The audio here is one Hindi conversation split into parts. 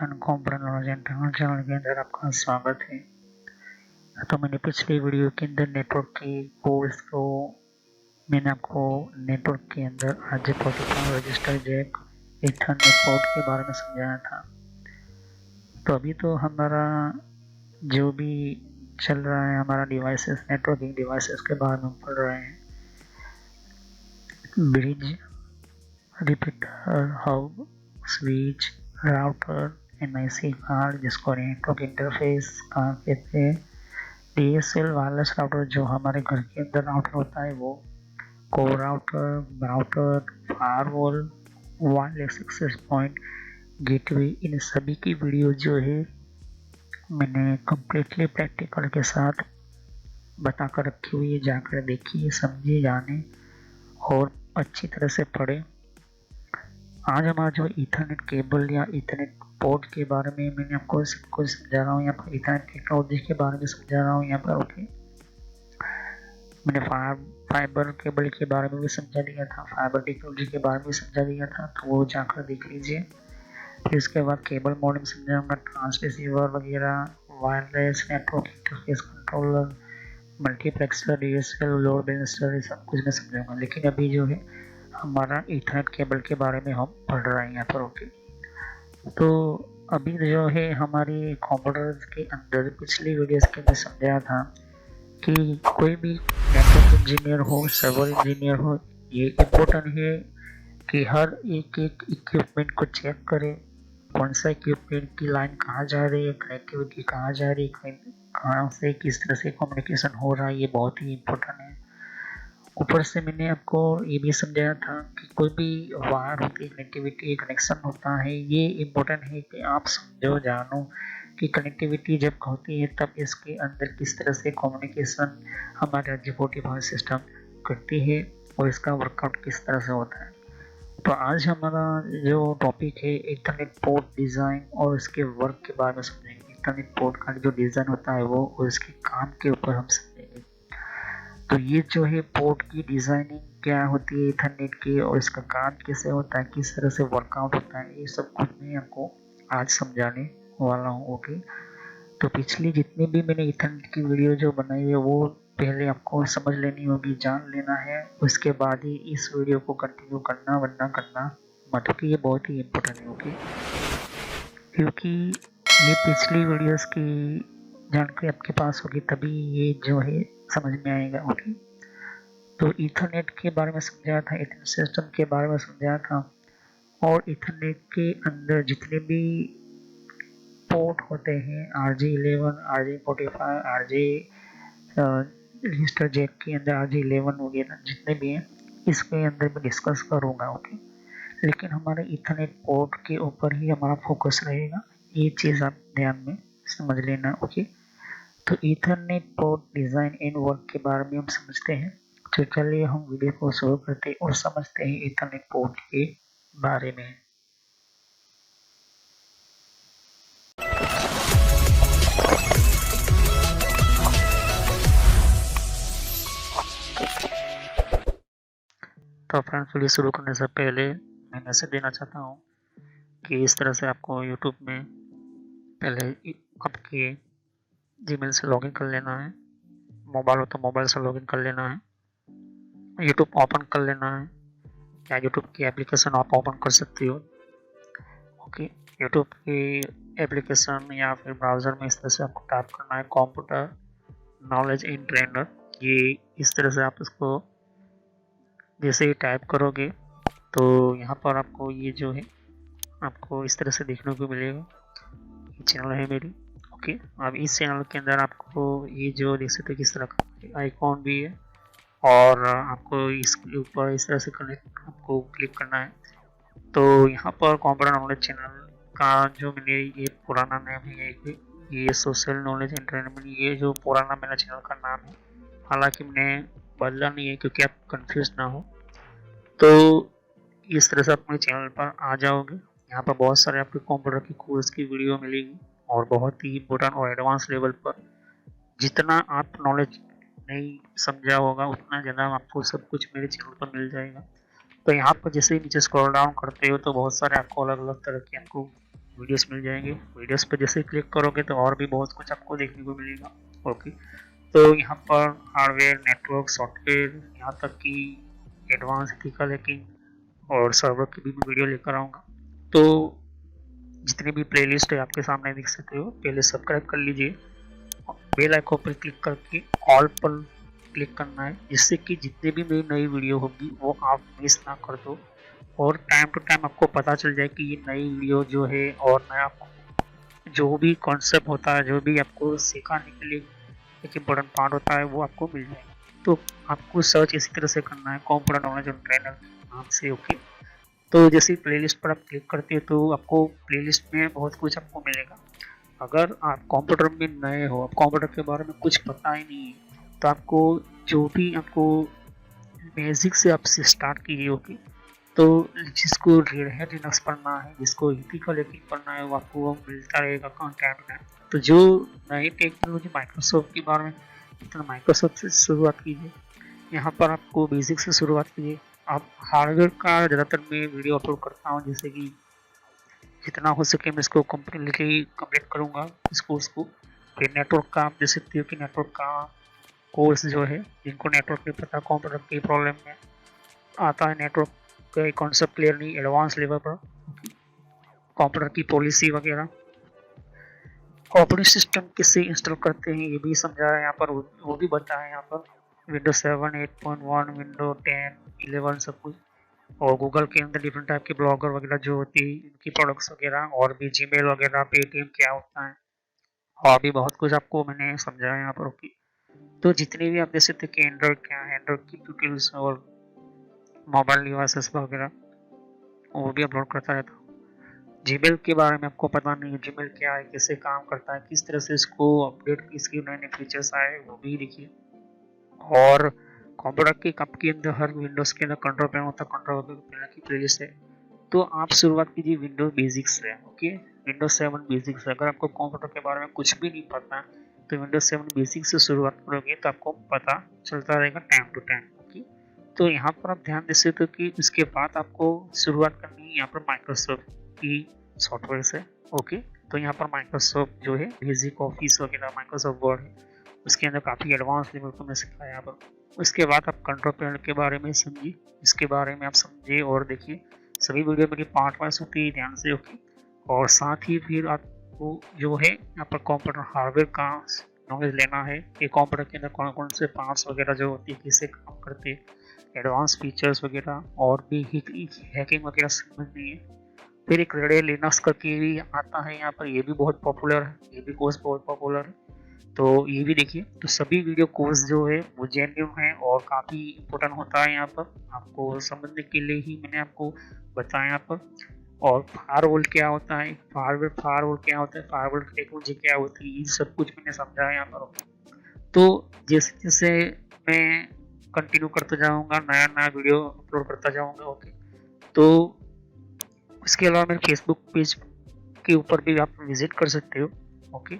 Ethan computer knowledge internal channel के अंदर आपका स्वागत है। तो मैंने पिछली वीडियो के अंदर नेटवर्क की कोर्स को मैंने आपको नेटवर्क के अंदर RJ45 register Jack Ethernet port के बारे में समझाया था। तो अभी तो हमारा जो भी चल रहा है, हमारा डिवाइसेस, नेटवर्किंग डिवाइसेस के बारे में पढ़ रहे हैं। Bridge, repeater, hub, switch, router, NIC card जिसको नेटवर्क इंटरफेस कहा कहते हैं, DSL वायरलेस राउटर जो हमारे घर के अंदर राउटर होता है वो, core router, brouter, firewall, wireless access point, gateway, इन सभी की वीडियो जो है मैंने कम्प्लीटली प्रैक्टिकल के साथ बताकर रखी हुई है। जाकर देखिए, समझिए, जाने और अच्छी तरह से पढ़े। आज हमारा जो ईथरनेट केबल या ईथरनेट पोर्ट के बारे में मैंने आपको सब कुछ समझा रहा हूँ। यहाँ पर ईथरनेट टेक्नोलॉजी के बारे में समझा रहा हूँ। यहाँ पर ओके, मैंने फाइबर केबल के बारे में भी समझा दिया था, फाइबर टेक्नोलॉजी के बारे में भी समझा दिया था, तो वो जाकर देख लीजिए। फिर उसके बाद केबल मॉडेम समझाऊंगा, ट्रांसरिसीवर वगैरह, wireless network interface controller, multiplexer, DSL, load balancer, सब कुछ मैं समझाऊंगा। लेकिन अभी जो है हमारा ईथरनेट केबल के बारे में हम पढ़ रहे हैं यहाँ पर। ओके, तो अभी जो है हमारी कंप्यूटर के अंदर पिछली वीडियोस के अंदर समझाया था कि कोई भी नेटवर्क इंजीनियर हो, सर्वर इंजीनियर हो, ये इम्पोर्टेंट है कि हर एक इक्विपमेंट को चेक करें। कौन सा इक्विपमेंट की लाइन कहाँ जा रही है, कनेक्टिविटी कहाँ जा रही है, कहाँ से किस तरह से कम्युनिकेशन हो रहा है, ये बहुत ही इम्पोर्टेंट है। ऊपर से मैंने आपको ये भी समझाया था कि कोई भी वायर होती है, कनेक्टिविटी कनेक्शन होता है, ये इम्पोर्टेंट है कि आप समझो, जानो कि कनेक्टिविटी जब होती है तब इसके अंदर किस तरह से कम्युनिकेशन हमारे RJ45 सिस्टम करती है और इसका वर्कआउट किस तरह से होता है। तो आज हमारा जो टॉपिक है ईथरनेट पोर्ट डिज़ाइन और इसके वर्क के बारे में समझेंगे। ईथरनेट पोर्ट का जो डिज़ाइन होता है वो और इसके काम के ऊपर हम समझेंगे। तो ये जो है पोर्ट की डिज़ाइनिंग क्या होती है ईथरनेट की और इसका काम कैसे होता है, किस तरह से वर्कआउट होता है, ये सब कुछ मैं आपको आज समझाने वाला हूँ। ओके, तो पिछली जितनी भी मैंने ईथरनेट की वीडियो जो बनाई है वो पहले आपको समझ लेनी होगी, जान लेना है, उसके बाद ही इस वीडियो को कंटिन्यू करना, वरना करना मत, क्योंकि ये बहुत ही इम्पोर्टेंट है। ओके, क्योंकि ये पिछली वीडियोस की जानकारी आपके पास होगी तभी ये जो है समझ में आएगा। ओके, तो ईथरनेट के बारे में समझाया था, ईथरनेट सिस्टम के बारे में समझाया था, और ईथरनेट के अंदर जितने भी पोर्ट होते हैं, RJ11, RJ45, RJ register Jack के अंदर RJ11 वगैरह जितने भी हैं, इसके अंदर मैं डिस्कस करूँगा। ओके, लेकिन हमारे ईथरनेट पोर्ट के ऊपर ही हमारा फोकस रहेगा, ये चीज़ आप ध्यान में समझ लेना। ओके, तो Ethernet port design and work के बारे में हम समझते हैं। तो चलिए हम वीडियो को शुरू करते हैं और समझते हैं ईथरनेट पोर्ट के बारे में। तो फ्रेंड्स, वीडियो शुरू करने से पहले मैं मैसेज देना चाहता हूँ कि इस तरह से आपको यूट्यूब में पहले आपके जीमेल से लॉगिन कर लेना है। मोबाइल हो तो मोबाइल से लॉगिन कर लेना है, यूट्यूब ओपन कर लेना है, या यूट्यूब की एप्लीकेशन आप ओपन कर सकते हो। ओके, यूट्यूब की एप्लीकेशन या फिर ब्राउज़र में इस तरह से आपको टाइप करना है कंप्यूटर नॉलेज इन ट्रेनर। ये इस तरह से आप इसको जैसे ही टाइप करोगे तो यहाँ पर आपको ये जो है आपको इस तरह से देखने को मिलेगा। ये चैनल है मेरी। ओके, अब इस चैनल के अंदर आपको ये जो देख सकते हो किस तरह का आइकॉन भी है, और आपको इसके ऊपर इस तरह से कनेक्ट आपको क्लिक करना है। तो यहाँ पर कंप्यूटर नॉलेज चैनल का जो मैंने ये पुराना नाम है, ये सोशल नॉलेज एंटरटेनमेंट, ये जो पुराना मेरा चैनल का नाम है, हालांकि मैंने बदला नहीं है क्योंकि आप कंफ्यूज ना हो। तो इस तरह से आप अपने चैनल पर आ जाओगे। यहाँ पर बहुत सारे आपके कंप्यूटर की कोर्स की वीडियो मिलेगी और बहुत ही इम्पोर्टेंट और एडवांस लेवल पर जितना आप नॉलेज नहीं समझा होगा उतना ज़्यादा आपको सब कुछ मेरे चैनल पर मिल जाएगा। तो यहाँ पर जैसे ही नीचे स्क्रॉल डाउन करते हो तो बहुत सारे आपको अलग अलग तरह के आपको वीडियोस मिल जाएंगे। वीडियोस पर जैसे क्लिक करोगे तो और भी बहुत कुछ आपको देखने को मिलेगा। ओके, तो यहाँ पर हार्डवेयर, नेटवर्क, सॉफ्टवेयर, यहाँ तक कि एडवांस एथिकल हैकिंग और सर्वर की भी मैं वीडियो लेकर आऊँगा। तो जितनी भी प्लेलिस्ट है आपके सामने देख सकते हो, पहले सब्सक्राइब कर लीजिए। बेल आइकन पर क्लिक करके ऑल पर क्लिक करना है, जिससे कि जितने भी मेरी नई वीडियो होगी वो आप मिस ना कर दो और टाइम टू टाइम आपको पता चल जाए कि ये नई वीडियो जो है और नया जो भी कॉन्सेप्ट होता है, जो भी आपको सिखाने के लिए एक इम्पोर्टेंट पार्ट होता है, वो आपको मिल जाएगा। तो आपको सर्च इसी तरह से करना है, कंप्यूटर नॉलेज ऑन ट्रेनर नाम से। ओके, तो जैसे प्लेलिस्ट पर आप क्लिक करते हो तो आपको प्लेलिस्ट में बहुत कुछ आपको मिलेगा। अगर आप कंप्यूटर में नए हो, आप कंप्यूटर के बारे में कुछ पता ही नहीं है, तो आपको जो भी आपको बेसिक से आपसे स्टार्ट कीजिए। ओके, तो जिसको रेड हैट लिनक्स पढ़ना है, जिसको एथिकल हैकिंग पढ़ना है, वो आपको वो मिलता रहेगा कंटेंट में। तो जो नई टेक्नोलॉजी माइक्रोसॉफ्ट के बारे में, तो माइक्रोसॉफ्ट से शुरुआत कीजिए। यहाँ पर आपको बेसिक से शुरुआत कीजिए। आप हार्डवेयर का ज़्यादातर मैं वीडियो अपलोड करता हूँ, जैसे कि जितना हो सके मैं इसको कम्प्लीटली कंप्लीट करूँगा इस कोर्स को। फिर नेटवर्क का आप देख सकते हो कि नेटवर्क का कोर्स जो है, जिनको नेटवर्क नहीं पता, कंप्यूटर की प्रॉब्लम में आता है, नेटवर्क का कॉन्सेप्ट क्लियर नहीं, एडवांस लेवल पर कंप्यूटर की पॉलिसी वगैरह, ऑपरेटिंग सिस्टम किससे इंस्टॉल करते हैं ये भी समझाया यहाँ पर, वो भी बताया यहाँ पर। विंडोज 7, 8.1, विंडो 10, 11 सब कुछ। और गूगल के अंदर डिफरेंट टाइप के ब्लॉगर वगैरह जो होती है, इनकी प्रोडक्ट्स वगैरह, और भी जीमेल वगैरह, पेटीएम क्या होता है, और भी बहुत कुछ आपको मैंने समझाया यहाँ पर। ओके, तो जितने भी आप देख सकते कि एंड्रॉइड क्या है, एंड्रॉइड की ट्यूटोरियल्स और मोबाइल डिवाइसेस वगैरह वो भी अपलोड करता रहता हूँ। जीमेल के बारे में आपको पता नहीं है, जीमेल क्या है, कैसे काम करता है, किस तरह से इसको अपडेट, इसके नए नए फीचर्स आए, वो भी देखिए। और कंप्यूटर के कप के अंदर हर विंडोज के अंदर कंट्रोल पैनल होता है, कंट्रोल पैनल की प्लेलिस्ट है। तो आप शुरुआत कीजिए विंडोज बेसिक्स से। ओके, विंडोज 7 बेसिक्स से। अगर आपको कंप्यूटर के बारे में कुछ भी नहीं पता तो विंडोज 7 बेसिक्स से शुरुआत करोगे तो आपको पता चलता रहेगा टाइम टू टाइम। ओके, तो यहाँ पर आप ध्यान दे सकते हो कि उसके बाद आपको शुरुआत करनी है यहाँ पर माइक्रोसॉफ्ट की सॉफ्टवेयर से। ओके, तो यहाँ पर माइक्रोसॉफ्ट जो है बेसिक ऑफिस वगैरह, माइक्रोसॉफ्ट वर्ड है, उसके अंदर काफ़ी एडवांस लेवल को मैं सिखाया यहाँ पर। उसके बाद आप कंट्रोल पैनल के बारे में समझिए, इसके बारे में आप समझिए और देखिए। सभी वीडियो मेरी पार्ट वाइज होती है, ध्यान से। ओके, और साथ ही फिर आपको जो है यहाँ पर कंप्यूटर हार्डवेयर का नॉलेज लेना है कि कंप्यूटर के अंदर कौन कौन से पार्ट्स वगैरह जो होती है, कैसे काम करते हैं, एडवांस फीचर्स वगैरह, और भी हैकिंग वगैरह समझनी है। फिर एक रेड लिनक्स करके भी आता है यहाँ पर, ये भी बहुत पॉपुलर है, ये भी कोर्स बहुत पॉपुलर है, तो ये भी देखिए। तो सभी वीडियो कोर्स जो है वो जेन्युइन है और काफ़ी इम्पोर्टेंट होता है यहाँ पर, आपको समझने के लिए ही मैंने आपको बताया यहाँ पर। और फायरवॉल क्या होता है, फायरवॉल क्या होता है, फायरवॉल टेक्नोलॉजी क्या होती है, ये सब कुछ मैंने समझाया यहाँ पर। तो जैसे जैसे मैं कंटिन्यू करता जाऊँगा, नया नया वीडियो अपलोड करता जाऊँगा। ओके, तो इसके अलावा मेरे फेसबुक पेज के ऊपर भी आप विजिट कर सकते हो। ओके,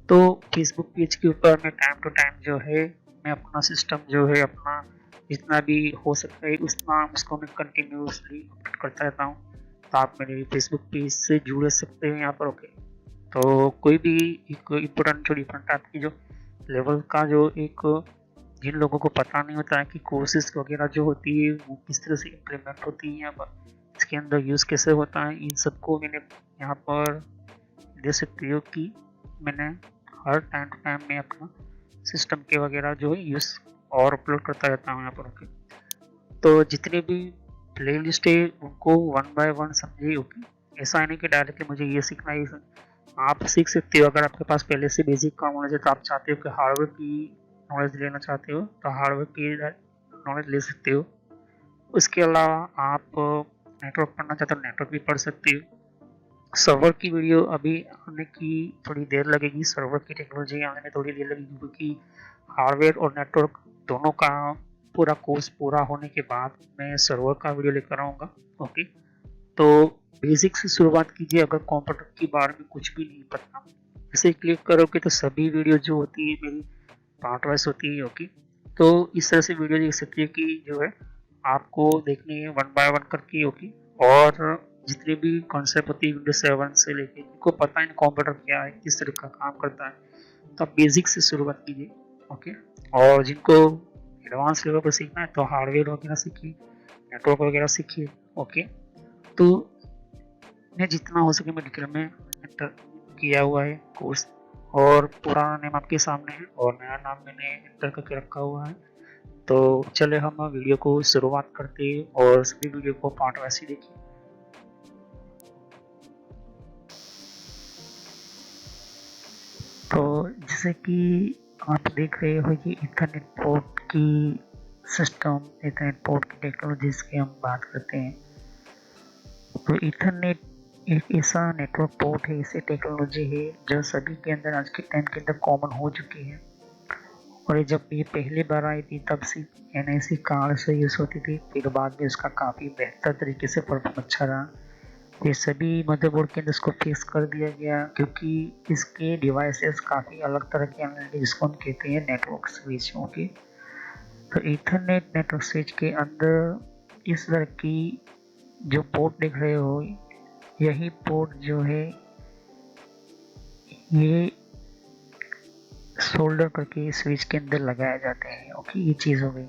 तो फेसबुक पेज के ऊपर मैं टाइम टू टाइम जो है मैं अपना सिस्टम जो है अपना जितना भी हो सकता है उतना उसको मैं कंटिन्यूसली अपडेट करता रहता हूँ। तो आप मेरे फेसबुक पेज से जुड़ सकते हैं यहाँ पर। ओके, तो कोई भी एक इम्पोर्टेंट जो डिफरेंट टाइप की जो लेवल का जो एक, जिन लोगों को पता नहीं होता है कि कोर्सेज वगैरह जो होती है वो किस तरह से इम्प्लीमेंट होती है यहाँ पर, इसके अंदर यूज़ कैसे होता है, इन सबको मैंने यहाँ पर दे सकती हो कि मैंने हर टाइम टू टाइम में अपना सिस्टम के वगैरह जो है यूज़ और अपलोड करता रहता हूँ यहाँ पर। ओके, तो जितने भी प्ले लिस्ट है उनको वन बाय वन समझिए। ओके, ऐसा नहीं कि डायरेक्टली मुझे ये सीखना है, आप सीख सकते हो। अगर आपके पास पहले से बेसिक का नॉलेज है तो आप चाहते हो कि हार्डवेयर की नॉलेज लेना चाहते हो तो हार्डवेयर की नॉलेज ले सकते हो। उसके अलावा आप नेटवर्क पढ़ना चाहते हो, नेटवर्क भी पढ़ सकते हो। सर्वर की वीडियो अभी आने की थोड़ी देर लगेगी, सर्वर की टेक्नोलॉजी आने में थोड़ी देर लगेगी, क्योंकि हार्डवेयर और नेटवर्क दोनों का पूरा कोर्स पूरा होने के बाद मैं सर्वर का वीडियो लेकर आऊँगा। ओके, तो बेसिक से शुरुआत कीजिए। अगर कंप्यूटर के बारे में कुछ भी नहीं पता, इसे क्लिक करोगे तो सभी वीडियो जो होती है मेरी पार्ट वाइज होती है। ओके, तो इस तरह से वीडियो देख सकती है कि जो है आपको देखनी है वन बाय वन करके। ओके, और जितने भी कॉन्सेप्ट होती है विंडोज 7 से लेके, इनको पता है कंप्यूटर क्या है, किस तरह का काम करता है, तो आप बेसिक से शुरुआत कीजिए। ओके, और जिनको एडवांस लेवल पर सीखना है तो हार्डवेयर वगैरह सीखिए, नेटवर्क वगैरह सीखिए। ओके, तो मैं जितना हो सके मेडिकल में एंटर किया हुआ है कोर्स, और पुराना नेम आपके सामने है और नया नाम मैंने एंटर करके रखा हुआ है। तो चले हम वीडियो को शुरुआत करते हैं और सभी वीडियो को पार्ट वाइज देखिए। तो जैसे कि आप देख रहे हो कि इथरनेट पोर्ट की सिस्टम, इथरनेट पोर्ट की टेक्नोलॉजीज की हम बात करते हैं। तो इथरनेट एक ऐसा नेटवर्क पोर्ट है, ऐसी टेक्नोलॉजी है जो सभी के अंदर आज के टाइम के अंदर कॉमन हो चुकी है। और ये जब ये पहली बार आई थी तब सिर्फ NIC कार्ड से यूज़ होती थी, फिर बाद में उसका काफ़ी बेहतर तरीके से परफॉर्म अच्छा रहा। ये सभी मदरबोर्ड के अंदर इसको फिक्स कर दिया गया क्योंकि इसके डिवाइसेस काफ़ी अलग तरह के हैं, जिसको हम कहते हैं नेटवर्क स्विच। ओके, तो ईथरनेट नेटवर्क स्विच के अंदर इस तरह की जो पोर्ट देख रहे हो, यही पोर्ट जो है ये सोल्डर करके स्विच के अंदर लगाए जाते हैं। ओके, ये चीज़ हो गई।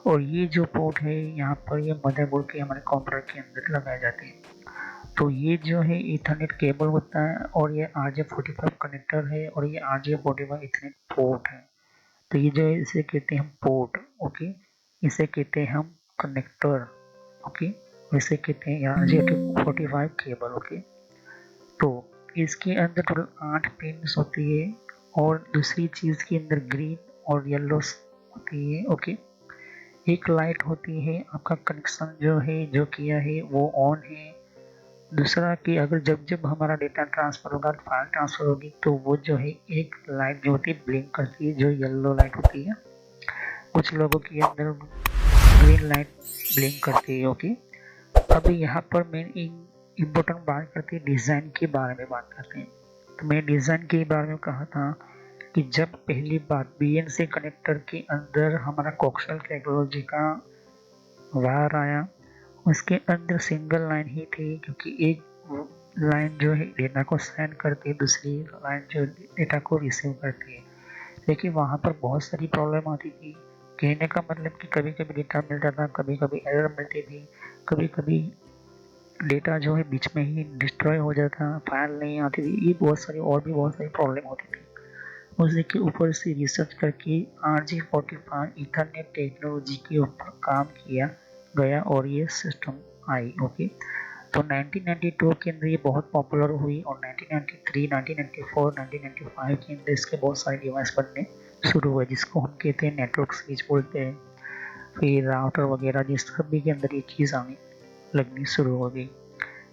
और ये जो पोर्ट है यहाँ पर, ये मदरबोर्ड के हमारे कंप्यूटर के अंदर लगाए जाते हैं। तो ये जो है ईथरनेट केबल होता है और ये RJ45 कनेक्टर है और ये RJ45 ईथरनेट पोर्ट है। तो ये जो है इसे कहते हैं हम पोर्ट। ओके, इसे कहते हैं हम कनेक्टर। ओके, इसे कहते हैं RJ45 केबल। ओके, तो इसके अंदर टोटल 8 पिन्स होती है और दूसरी चीज़ के अंदर ग्रीन और येलो होती है। ओके, एक लाइट होती है, आपका कनेक्शन जो है जो किया है वो ऑन है। दूसरा कि अगर जब जब हमारा डेटा ट्रांसफ़र होगा, फाइल ट्रांसफ़र होगी, तो वो जो है एक लाइट जो होती है ब्लिंक करती है, जो येलो लाइट होती है। कुछ लोगों के अंदर ग्रीन लाइट ब्लिंक करती है। ओके, अभी यहाँ पर मेन इम्पोर्टेंट बात करते हैं डिज़ाइन के बारे में बात करते हैं। तो मैं डिज़ाइन के बारे में कहा था कि जब पहली बार BNC कनेक्टर के अंदर हमारा कोक्सियल टेक्नोलॉजी का वायर आया, उसके अंदर सिंगल लाइन ही थी क्योंकि एक लाइन जो है डेटा को सेंड करती है, दूसरी लाइन जो डेटा को रिसीव करती है। लेकिन वहाँ पर बहुत सारी प्रॉब्लम आती थी। कहने का मतलब कि कभी कभी डेटा मिलता था, कभी कभी एरर मिलती थी, कभी कभी डेटा जो है बीच में ही डिस्ट्रॉय हो जाता, फाइल नहीं आती थी, ये बहुत सारी और भी बहुत सारी प्रॉब्लम होती थी। उसी के ऊपर से रिसर्च करके RJ45 ईथरनेट टेक्नोलॉजी के ऊपर काम किया गया और ये सिस्टम आई। ओके, तो 1992 के अंदर ये बहुत पॉपुलर हुई और 1993, 1994, 1995 के अंदर इसके बहुत सारे डिवाइस बनने शुरू हुए, जिसको हम कहते हैं नेटवर्क स्विच बोलते हैं। फिर राउटर वगैरह जिस सभी के अंदर ये चीज़ आने लगनी शुरू हो गई।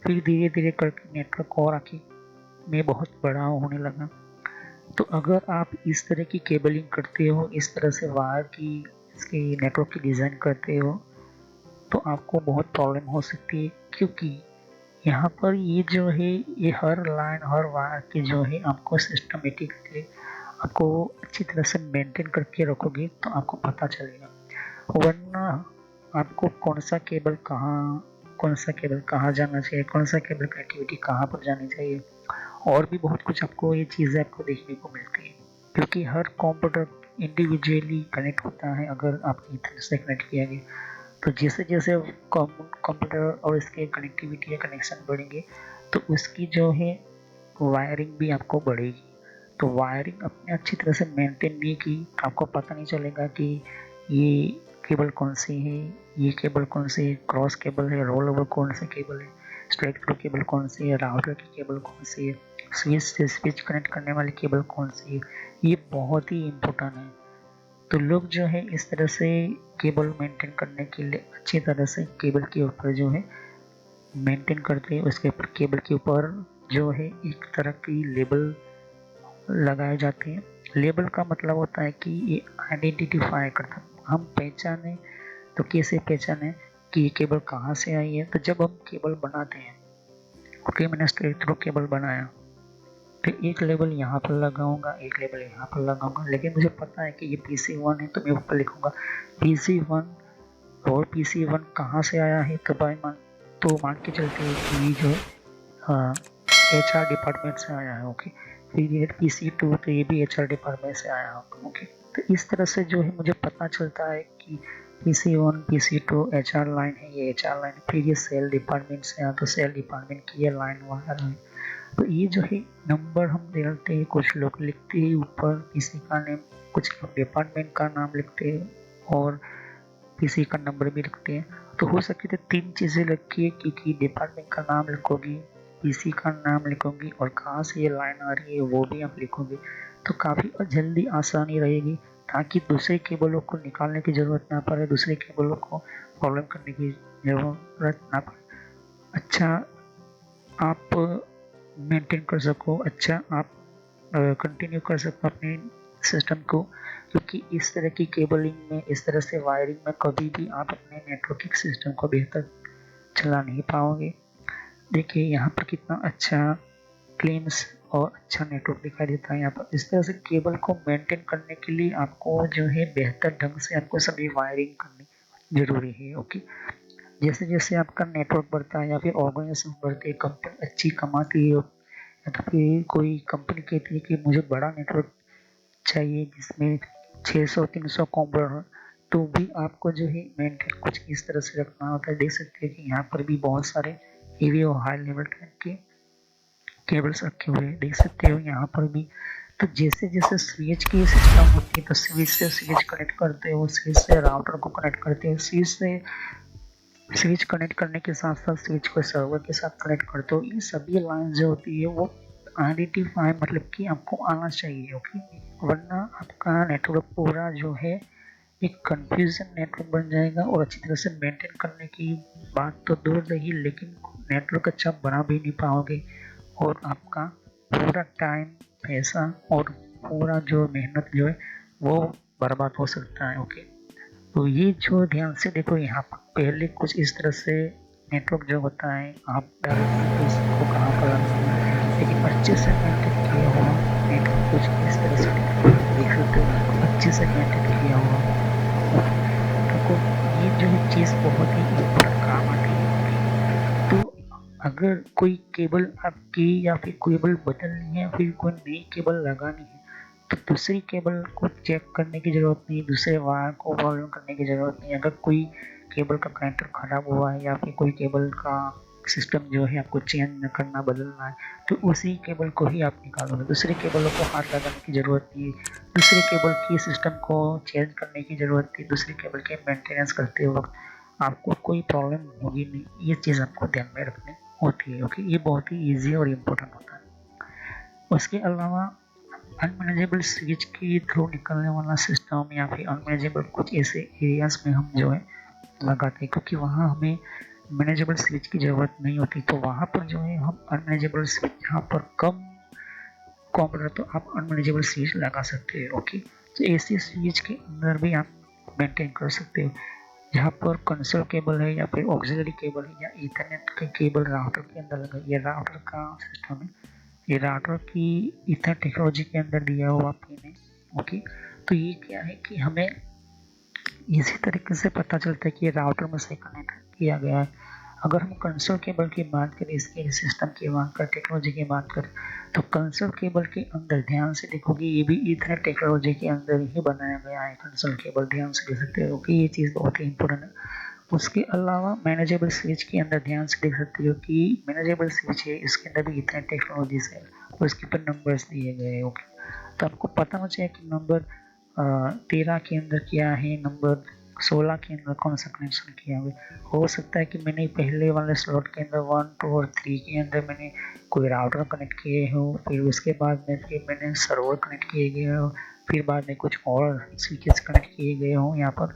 फिर धीरे धीरे करके नेटवर्क और आगे में बहुत बड़ा होने लगा। तो अगर आप इस तरह की केबलिंग करते हो, इस तरह से वायर की इसकी नेटवर्क की डिज़ाइन करते हो, तो आपको बहुत प्रॉब्लम हो सकती है क्योंकि यहाँ पर ये जो है ये हर लाइन हर वायर की जो है आपको सिस्टमेटिकली आपको अच्छी तरह से मेंटेन करके रखोगे तो आपको पता चलेगा। वरना आपको कौन सा केबल कहाँ जाना चाहिए, कौन सा केबल कनेक्टिविटी कहाँ पर जानी चाहिए, और भी बहुत कुछ आपको ये चीज़ें आपको देखने को मिलती है क्योंकि हर कंप्यूटर इंडिविजुअली कनेक्ट होता है। अगर आपकी इथरनेट से कनेक्ट किया गया तो जैसे जैसे कंप्यूटर और इसके कनेक्टिविटी या कनेक्शन बढ़ेंगे तो उसकी जो है वायरिंग भी आपको बढ़ेगी। तो वायरिंग अपने अच्छी तरह से मेंटेन नहीं की, आपको पता नहीं चलेगा कि ये केबल कौन सी है, ये केबल कौन सी है, क्रॉस केबल है, रोल ओवर कौन सी केबल है, स्ट्रेट थ्रू केबल कौन सी है, राउटर की केबल कौन सी है, स्विच से स्विच कनेक्ट करने वाली केबल कौन सी है। ये बहुत ही इम्पोर्टेंट है। तो लोग जो है इस तरह से केबल मेंटेन करने के लिए अच्छी तरह से केबल के ऊपर जो है मेंटेन करते हैं। उसके ऊपर केबल के ऊपर जो है एक तरह की लेबल लगाए जाते हैं। लेबल का मतलब होता है कि ये आइडेंटिफाई करता है, हम पहचाने। तो कैसे पहचाने कि ये केबल कहाँ से आई है? तो जब हम केबल बनाते हैं, ओके, मैंने स्ट्रेट थ्रू केबल बनाया, फिर एक लेबल यहाँ पर लगाऊंगा, एक लेबल यहाँ पर लगाऊंगा, लेकिन मुझे पता है कि ये PC1 है तो मैं ऊपर लिखूंगा PC1। और PC1 कहाँ से आया है? तो भाई मान तो मान के चलते हैं कि ये जो HR डिपार्टमेंट से आया है। ओके, फिर ये PC2 तो ये भी HR डिपार्टमेंट से आया होगा। ओके, तो इस तरह से जो है मुझे पता चलता है कि PC1 PC2 HR लाइन है, ये HR लाइन है। फिर ये सेल डिपार्टमेंट से आया तो सेल डिपार्टमेंट की ये लाइन वायर है। तो ये जो है नंबर हम डालते हैं, कुछ लोग लिखते हैं ऊपर PC का नेम, कुछ लोग डिपार्टमेंट का नाम लिखते हैं और PC का नंबर भी लिखते हैं। तो हो सके तो 3 चीज़ें लिखिए, क्योंकि डिपार्टमेंट का नाम लिखोगी, PC का नाम लिखोगी और कहाँ से ये लाइन आ रही है वो भी आप लिखोगे, तो काफ़ी जल्दी आसानी रहेगी, ताकि दूसरे केबलों को निकालने की ज़रूरत ना पड़े, दूसरे केबलों को प्रॉब्लम करने की ज़रूरत ना पड़े। अच्छा आप मेंटेन कर सको, अच्छा आप कंटिन्यू कर सको अपने सिस्टम को, क्योंकि इस तरह की केबलिंग में, इस तरह से वायरिंग में कभी भी आप अपने नेटवर्किंग सिस्टम को बेहतर चला नहीं पाओगे। देखिए यहाँ पर कितना अच्छा क्लीन और अच्छा नेटवर्क दिखाई देता है यहाँ पर। इस तरह से केबल को मेंटेन करने के लिए आपको जो है बेहतर ढंग से आपको सभी वायरिंग करनी जरूरी है। ओके, जैसे जैसे आपका नेटवर्क बढ़ता है या फिर ऑर्गेनाइजेशन बढ़ती है, कंपनी अच्छी कमाती है, या तो फिर कोई कंपनी कहती है कि मुझे बड़ा नेटवर्क चाहिए जिसमें 600-300 कंपोनेंट हो, तो भी आपको जो है मेंटेन कुछ इस तरह से रखना होता है। देख सकते हैं कि यहाँ पर भी बहुत सारे हेवी और हाई लेवल के केबल्स रखे हुए हैं, देख सकते हो यहाँ पर भी। तो जैसे जैसे स्विच की सिस्टम होती है, तो स्विच से स्विच कनेक्ट करते हो, स्विच से राउटर को कनेक्ट करते हो, स्विच से स्विच कनेक्ट करने के साथ साथ स्विच को सर्वर के साथ कनेक्ट करते हो। ये सभी लाइन जो होती है वो आइडेंटिफाई, मतलब कि आपको आना चाहिए। ओके, वरना आपका नेटवर्क पूरा जो है एक कंफ्यूजन नेटवर्क बन जाएगा, और अच्छी तरह से मेंटेन करने की बात तो दूर रही, लेकिन नेटवर्क अच्छा बना भी नहीं पाओगे, और आपका पूरा टाइम, पैसा और पूरा जो मेहनत जो है वो बर्बाद हो सकता है। ओके, तो ये जो ध्यान से देखो, यहाँ पर पहले कुछ इस तरह से नेटवर्क जो होता है, आप डायरेक्टली इसको कहाँ पर लगाना है, लेकिन अच्छे से मेंटेन किया हुआ नेटवर्क कुछ इस तरह से देख सकते हो, यहाँ पर अच्छे से मेंटेन किया हुआ। ओके, देखो ये जो है चीज़ बहुत ही इम्पोर्टेंट काम आती है। ओके, तो अगर कोई केबल आपकी या फिर केबल बदलनी है, फिर कोई नई केबल लगानी है, तो दूसरी केबल को चेक करने की ज़रूरत नहीं, दूसरे वायर को प्रॉब्लम करने की ज़रूरत नहीं। अगर कोई केबल का कनेक्टर ख़राब हुआ है या फिर कोई केबल का सिस्टम जो है आपको चेंज करना, बदलना है, तो उसी केबल को ही आप निकालोगे, दूसरे केबलों को हाथ लगाने की ज़रूरत नहीं है, दूसरे केबल की सिस्टम को चेंज करने की ज़रूरत नहीं, दूसरे केबल के मेंटेनेंस करते वक्त आपको कोई प्रॉब्लम होगी नहीं। ये चीज़ आपको ध्यान में रखनी होती है। ओके, ये बहुत ही ईजी और इम्पोर्टेंट होता है। उसके अलावा अनमैनेजेबल स्विच के थ्रू निकलने वाला सिस्टम या फिर अनमैनेजेबल कुछ ऐसे एरियाज में हम जो है लगाते हैं, क्योंकि वहाँ हमें मैनेजेबल स्विच की ज़रूरत नहीं होती, तो वहाँ पर जो है हम अनमैनेजेबल स्विच, जहाँ पर कम कंप्यूटर, तो आप अनमैनेजेबल स्विच लगा सकते हो। ओके, तो ऐसे स्विच के अंदर भी आप मेंटेन कर सकते हो, जहाँ पर कंसोल केबल है या फिर ऑक्सिलरी केबल है या ईथरनेट का केबल राउटर के अंदर लगा। ये राउटर का सिस्टम है, ये राउटर की ईथर टेक्नोलॉजी के अंदर दिया हुआ पिन है। ओके, तो ये क्या है कि हमें इसी तरीके से पता चलता है कि ये राउटर में से कनेक्ट किया गया है। अगर हम कंसोल केबल की बात करें, इसके सिस्टम की बात करें, टेक्नोलॉजी की बात करें, तो कंसोल केबल के अंदर ध्यान से देखोगे, ये भी ईथरनेट टेक्नोलॉजी के अंदर ही बनाया गया है कंसोल केबल। ध्यान से देख सकते हो कि ये चीज़ बहुत ही इंपॉर्टेंट है। उसके अलावा मैनेजेबल स्विच के अंदर ध्यान से देख सकते हो कि मैनेजेबल स्विच है, इसके अंदर भी ईथरनेट टेक्नोलॉजी है और इसके ऊपर नंबर्स दिए गए हैं। ओके, तो आपको पता होना चाहिए कि नंबर 13 के अंदर क्या है, नंबर 16 के अंदर कौन सा कनेक्शन किया हुआ है। हो सकता है कि मैंने पहले वाले स्लॉट के अंदर 1, 2 और 3 के अंदर मैंने कोई राउटर कनेक्ट किए हो, फिर उसके बाद में फिर मैंने सर्वर कनेक्ट किए गए हो, फिर बाद में कुछ और स्विचेस कनेक्ट किए गए हों यहाँ पर,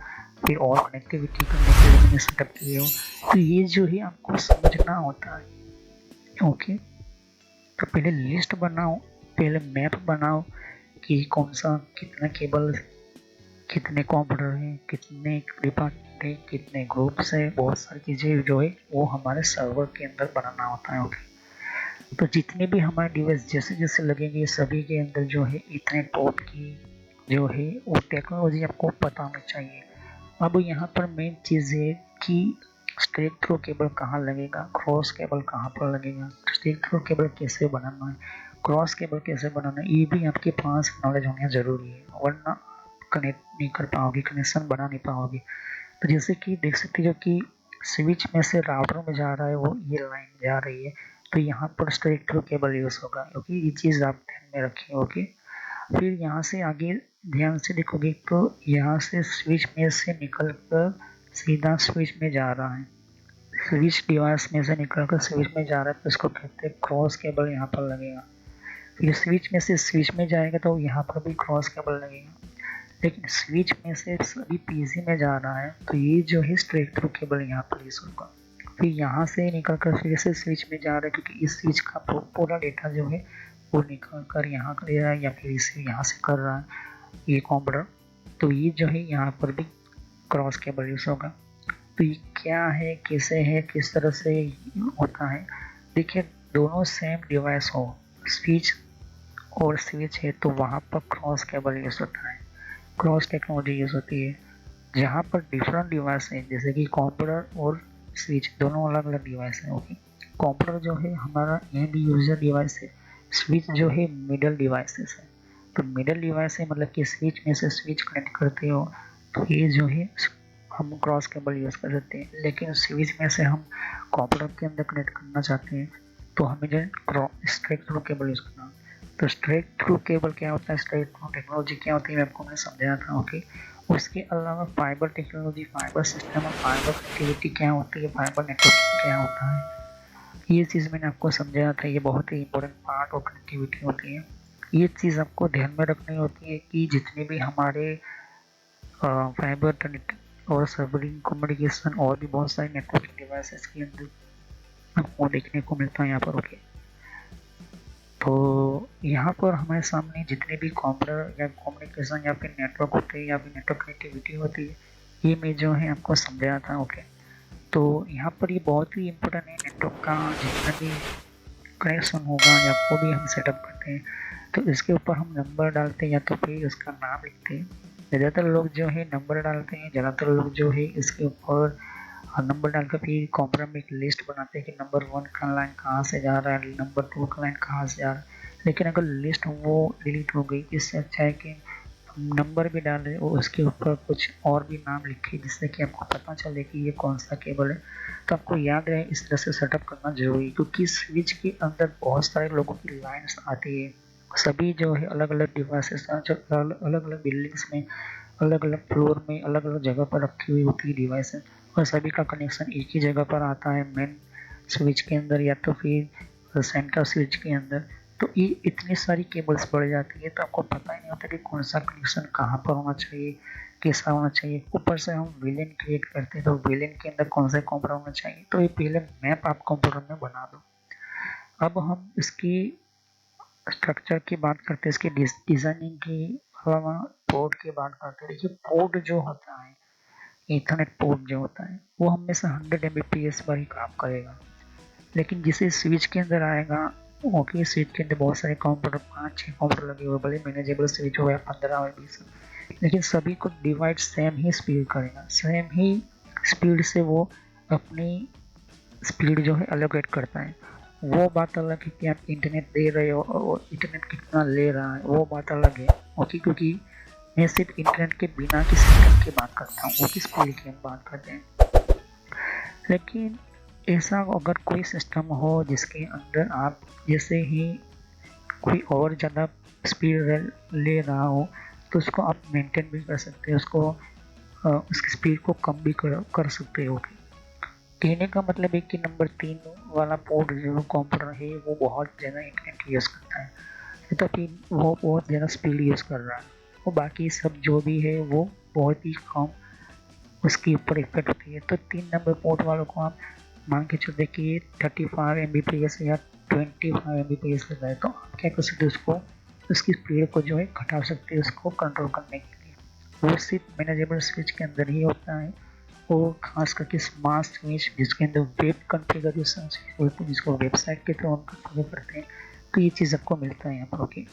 फिर और कनेक्टिविटी करने के लिए मैंने सेटअप किए हो। तो ये जो है आपको समझना होता है। ओके, तो पहले लिस्ट बनाओ, पहले मैप बनाओ कि कौन सा कितना केबल, कितने कंप्यूटर हैं, कितने डिपार्टमेंट है, कितने ग्रुप्स है, बहुत सारी चीज़ें जो है वो हमारे सर्वर के अंदर बनाना होता है। ओके, तो जितने भी हमारे डिवाइस जैसे जैसे लगेंगे, सभी के अंदर जो है इतने पोर्ट की जो है वो टेक्नोलॉजी आपको पता होनी चाहिए। अब यहाँ पर मेन चीज़ है कि स्ट्रेट थ्रू केबल कहाँ लगेगा, क्रॉस केबल कहाँ पर लगेगा, स्ट्रेट थ्रू केबल कैसे बनाना है, क्रॉस केबल कैसे बनाना है, ये भी आपके पास नॉलेज होना ज़रूरी है, वरना कनेक्ट नहीं कर पाओगे, कनेक्शन बना नहीं पाओगे। तो जैसे कि देख सकते हो कि स्विच में से राउटर में जा रहा है, वो ये लाइन जा रही है, तो यहाँ पर स्ट्रेट थ्रू केबल यूज़ होगा, क्योंकि ये चीज़ आप ध्यान में रखें। ओके, फिर यहाँ से आगे ध्यान से देखोगे तो यहाँ से स्विच में से निकल कर सीधा स्विच में जा रहा है, स्विच डिवाइस में से निकल कर स्विच में जा रहा है, तो इसको कहते हैं क्रॉस केबल यहाँ पर लगेगा। फिर स्विच में से स्विच में जाएगा तो यहाँ पर भी क्रॉस केबल लगेगा। लेकिन स्विच में से अभी पीसी में जा रहा है, तो ये जो है स्ट्रेट थ्रू केबल यहाँ पर यूज होगा। फिर यहाँ से निकल कर फिर से स्विच में जा रहा है, क्योंकि इस स्विच का पूरा डेटा जो है वो निकल कर यहाँ ले रहा है, या फिर इसे यहाँ से कर रहा है ये कंप्यूटर, तो ये जो है यहाँ पर भी क्रॉस केबल यूज होगा। तो ये क्या है, कैसे है, किस तरह से होता है, देखिए दोनों सेम डिवाइस हो, स्विच और स्विच है, तो वहाँ पर क्रॉस केबल यूज होता है, क्रॉस टेक्नोलॉजी यूज होती है। जहाँ पर डिफरेंट डिवाइस है, जैसे कि कंप्यूटर और स्विच दोनों अलग अलग डिवाइस है। ओके, कंप्यूटर जो है हमारा एंड यूजर डिवाइस है, स्विच जो है मिडल डिवाइसेस है। तो मिडल डिवाइस है मतलब कि स्विच में से स्विच कनेक्ट करते हो, तो ये जो है हम क्रॉस केबल यूज़ कर सकते हैं। लेकिन स्विच में से हम कंप्यूटर के अंदर कनेक्ट करना चाहते हैं, तो हमें जो स्ट्रेट थ्रू केबल यूज़ करना। तो स्ट्रेट थ्रू केबल क्या होता है, स्ट्रेट थ्रू टेक्नोलॉजी क्या होती है, मैंने समझाया था। ओके, उसके अलावा फाइबर टेक्नोलॉजी, फाइबर सिस्टम और फाइबर कनेक्टिविटी क्या होती है, फाइबर नेटवर्क क्या होता है, ये चीज़ मैंने आपको समझाया था। ये बहुत ही इंपॉर्टेंट पार्ट और कनेक्टिविटी होती है। ये चीज़ आपको ध्यान में रखनी होती है कि जितने भी हमारे फाइबर और सबरिंग कम्युनिकेशन और भी बहुत सारे नेटवर्किंग डिवाइसेस के अंदर आपको देखने को मिलता है यहाँ पर। ओके, तो यहाँ पर हमारे सामने जितने भी कंप्यूटर या कम्युनिकेशन या फिर नेटवर्क होते हैं या फिर नेटवर्क कनेक्टिविटी होती है, ये मैं जो है आपको समझाया था। ओके, तो यहाँ पर ये बहुत ही इम्पोर्टेंट है, नेटवर्क का जितना भी कनेक्शन होगा या को भी हम सेटअप करते हैं, तो इसके ऊपर हम नंबर डालते हैं या तो फिर उसका नाम लिखते हैं। ज़्यादातर लोग जो है नंबर डालते हैं, ज़्यादातर लोग जो है इसके ऊपर नंबर डालकर फिर कंप्यूटर में एक लिस्ट बनाते हैं कि नंबर 1 का लाइन कहाँ से जा रहा है, नंबर 2 का लाइन कहाँ से जा रहा है। लेकिन अगर लिस्ट वो डिलीट हो गई, इससे अच्छा है कि हम नंबर भी डाल रहे और उसके ऊपर कुछ और भी नाम लिखे, जिससे कि आपको पता चले कि ये कौन सा केबल है। तो आपको याद रहे इस तरह से सेटअप करना जरूरी है, क्योंकि स्विच के अंदर बहुत सारे लोगों की लाइन्स आती है, सभी जो है अलग अलग डिवाइसेस अलग अलग बिल्डिंग्स में, अलग अलग फ्लोर में, अलग अलग जगह पर रखी हुई होती है डिवाइसेस, और सभी का कनेक्शन एक ही जगह पर आता है मेन स्विच के अंदर या तो फिर सेंटर स्विच के अंदर। तो ये इतनी सारी केबल्स बढ़ जाती है, तो आपको पता ही नहीं होता कि कौन सा कनेक्शन कहाँ पर होना चाहिए, कैसा होना चाहिए। ऊपर से हम विलेन क्रिएट करते हैं, तो विलेन के अंदर कौन सा कंप्यूटर होना चाहिए, तो ये पहले मैप आप कंप्यूटर में बना दो। अब हम इसकी स्ट्रक्चर की बात करते हैं, इसकी डिजाइनिंग की अलावा पोर्ट की बात करते हैं। देखिए पोर्ट जो होता है, ईथरनेट पोर्ट जो होता है, वो हमेशा 100 Mbps पर ही काम करेगा। लेकिन जिसे स्विच के अंदर आएगा, ओके, स्विच के अंदर बहुत सारे कंप्यूटर, 5-6 कंप्यूटर लगे हुए, भले मैनेजेबल स्विच हो या 15 और 20, लेकिन सभी को डिवाइड सेम ही स्पीड करेगा, सेम ही स्पीड से वो अपनी स्पीड जो है एलोकेट करता है। वो बात अलग है कि आप इंटरनेट दे रहे हो और इंटरनेट कितना ले रहा है, वो बात अलग है। ओके, क्योंकि मैं सिर्फ इंटरनेट के बिना की सिस्टम की बात करता हूँ, वो किस स्पीड की हम बात करते हैं। लेकिन ऐसा अगर कोई सिस्टम हो जिसके अंदर आप जैसे ही कोई और ज़्यादा स्पीड ले रहा हो, तो उसको आप मेंटेन भी कर सकते हैं, उसको उसकी स्पीड को कम भी कर सकते हो। कहने का मतलब है कि नंबर 3 वाला पोर्ट जो कंप्यूटर है, वो बहुत ज़्यादा इंटरनेट यूज़ करता है, तो फिर वो बहुत ज़्यादा स्पीड यूज़ कर रहा है, और बाकी सब जो भी है वो बहुत ही कम उसके ऊपर इफेक्ट होती है। तो 3 नंबर पोर्ट वालों को आप मान के चल देखिए 35 Mbps या 25 Mbps लगा है, तो आप क्या कर सकते हो, उसको उसकी स्पीड को जो है घटा सकते हैं, उसको कंट्रोल करने के लिए। वो सिर्फ मैनेजेबल स्विच के अंदर ही होता है, और खास करके स्मार्ट स्विच जिसके अंदर वेब कॉन्फ़िगरेशन बोलते हैं, जिसको वेबसाइट के थ्रू हम कॉन्फ़िगर करते हैं, तो ये चीज़ आपको मिलता है यहाँ पर। ओके,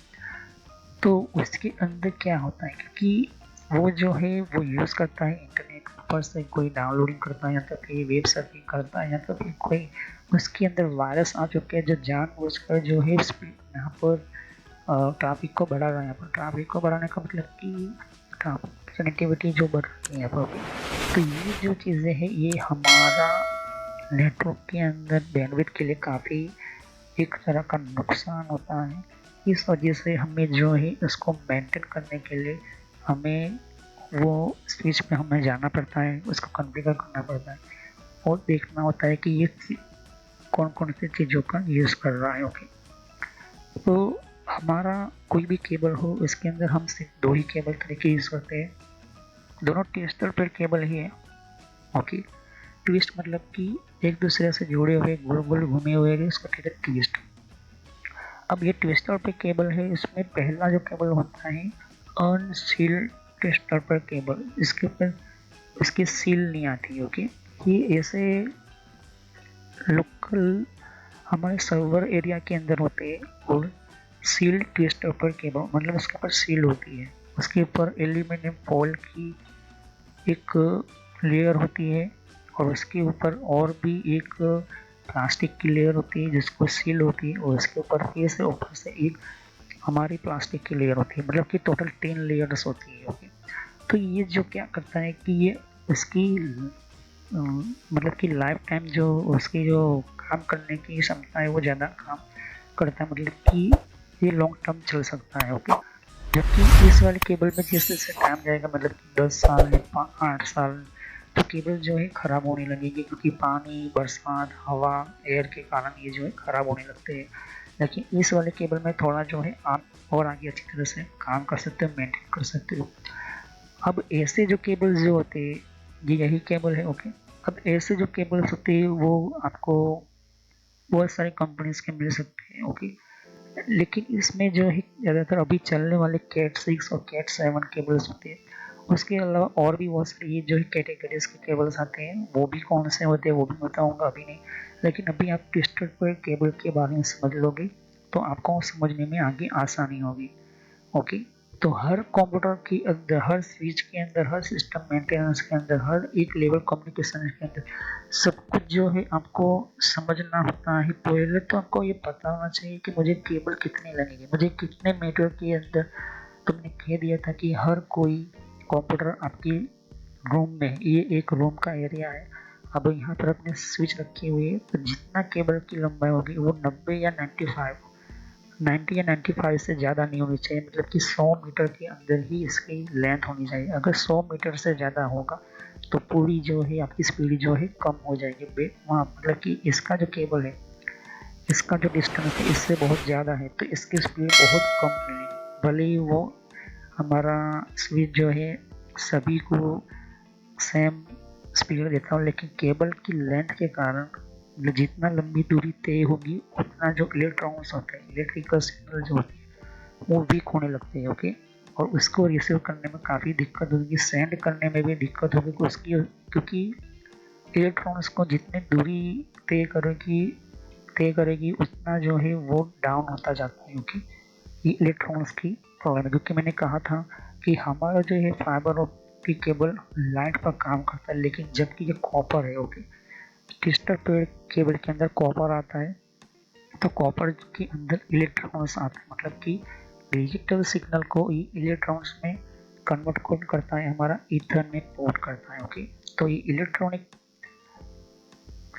तो उसके अंदर क्या होता है, क्योंकि वो जो है वो यूज़ करता है इंटरनेट पर से कोई डाउनलोडिंग करता है या तो फिर वेब सर्फिंग करता है या तो फिर कोई उसके अंदर वायरस आ चुके हैं जो जानबूझकर जो है यहाँ पर ट्रैफिक को बढ़ा रहा है। यहाँ पर ट्रैफिक को बढ़ाने का मतलब कि ट्रैफिक कनेक्टिविटी जो बढ़ रही है यहाँ पर। तो ये जो चीज़ें हैं ये हमारा नेटवर्क के अंदर बैंडविड्थ के लिए काफ़ी एक तरह का नुकसान होता है। इस वजह से हमें जो है इसको मेंटेन करने के लिए हमें वो स्विच पे हमें जाना पड़ता है, उसको कॉन्फ़िगर करना पड़ता है और देखना होता है कि ये कौन-कौन सी चीज़ों का यूज़ कर रहा है। ओके, तो हमारा कोई भी केबल हो इसके अंदर हम सिर्फ 2 ही केबल तरीके यूज़ करते हैं, दोनों ट्विस्टर पेयर केबल ही है। ओके, ट्विस्ट मतलब कि एक दूसरे से जुड़े हुए गोल-गोल घूमे हुए इसको कहते हैं ट्विस्ट। अब ये ट्विस्टर पे केबल है, इसमें पहला जो केबल होता है अनसील्ड ट्विस्टर पर केबल, इसके ऊपर इसकी सील नहीं आती। ओके, ये ऐसे लोकल हमारे सर्वर एरिया के अंदर होते हैं और सील्ड ट्विस्टर पर केबल मतलब उसके ऊपर सील होती है, उसके ऊपर एल्यूमिनियम फॉइल की एक लेयर होती है और उसके ऊपर और भी एक प्लास्टिक की लेयर होती है जिसको सील होती है और उसके ऊपर फिर से ऊपर से एक हमारी प्लास्टिक की लेयर होती है, मतलब कि टोटल 3 लेयर्स होती है। ओके, तो ये जो क्या करता है कि ये उसकी मतलब कि लाइफ टाइम जो उसकी जो काम करने की क्षमता है वो ज़्यादा काम करता है, मतलब कि ये लॉन्ग टर्म चल सकता है। ओके, जबकि इस वाले केबल में जैसे जैसे टाइम जाएगा मतलब कि 10 साल या 8 साल तो केबल जो है ख़राब होने लगेगी, क्योंकि पानी, बरसात, हवा, एयर के कारण ये जो है ख़राब होने लगते हैं। लेकिन इस वाले केबल में थोड़ा जो है आप और आगे अच्छी तरह से काम कर सकते हो, मेंटेन कर सकते हो। अब ऐसे जो केबल्स जो होते हैं ये यही केबल है। ओके, अब ऐसे जो केबल्स होते हैं वो आपको बहुत सारी कंपनीज के मिल सकते हैं। ओके, लेकिन इसमें जो है ज़्यादातर अभी चलने वाले कैट 6 और कैट 7 केबल्स होते हैं, उसके अलावा और भी बहुत सारी ये जो है कैटेगरीज के केबल्स आते हैं, वो भी कौन से होते हैं वो भी बताऊंगा अभी नहीं। लेकिन अभी आप ट्विस्टेड पर केबल के बारे में समझ लोगे तो आपको समझने में आगे आसानी होगी। ओके, तो हर कंप्यूटर के अंदर, हर स्विच के अंदर, हर सिस्टम मेंटेनेंस के अंदर, हर एक लेवल कम्युनिकेशन के अंदर सब कुछ जो है आपको समझना होता है। पहले तो आपको ये पता होना चाहिए कि मुझे केबल कितनी लगेगी, मुझे कितने मीटर के अंदर। तुमने कह दिया था कि हर कोई कंप्यूटर आपकी रूम में, ये एक रूम का एरिया है, अब यहाँ पर अपने स्विच रखी हुई है तो जितना केबल की लंबाई होगी वो 90 या 95 से ज़्यादा नहीं होनी चाहिए, मतलब कि 100 मीटर के अंदर ही इसकी लेंथ होनी चाहिए। अगर 100 मीटर से ज़्यादा होगा तो पूरी जो है आपकी स्पीड जो है कम हो जाएगी। वहाँ मतलब कि इसका जो केबल है, इसका जो डिस्टेंस है इससे बहुत ज़्यादा है तो इसकी स्पीड बहुत कम मिलेगी। भले ही वो हमारा स्विच जो है सभी को सेम स्पीड देता हूँ, लेकिन केबल की लेंथ के कारण जितना लंबी दूरी तय होगी उतना जो इलेक्ट्रॉन्स होते हैं, इलेक्ट्रिकल सिग्नल जो होते हैं वो वीक होने लगते हैं। ओके, और उसको रिसीव करने में काफ़ी दिक्कत होगी, सेंड करने में भी दिक्कत होगी उसकी, क्योंकि इलेक्ट्रॉन्स को जितनी दूरी तय करेगी उतना जो है वो डाउन होता जाता है। क्योंकि ये इलेक्ट्रॉन्स की प्रॉब्लम है, क्योंकि मैंने कहा था कि हमारा जो है फाइबर ऑप्टिक केबल लाइट पर काम करता है, लेकिन जबकि ये कॉपर है। ओके, क्रिस्टल पेड़ केबल के अंदर कॉपर आता है तो कॉपर के अंदर इलेक्ट्रॉन्स आते हैं, मतलब कि डिजिटल सिग्नल को ये इलेक्ट्रॉन्स में कन्वर्ट कौन करता है, हमारा ईथरनेट पोर्ट करता है। ओके, तो ये इलेक्ट्रॉनिक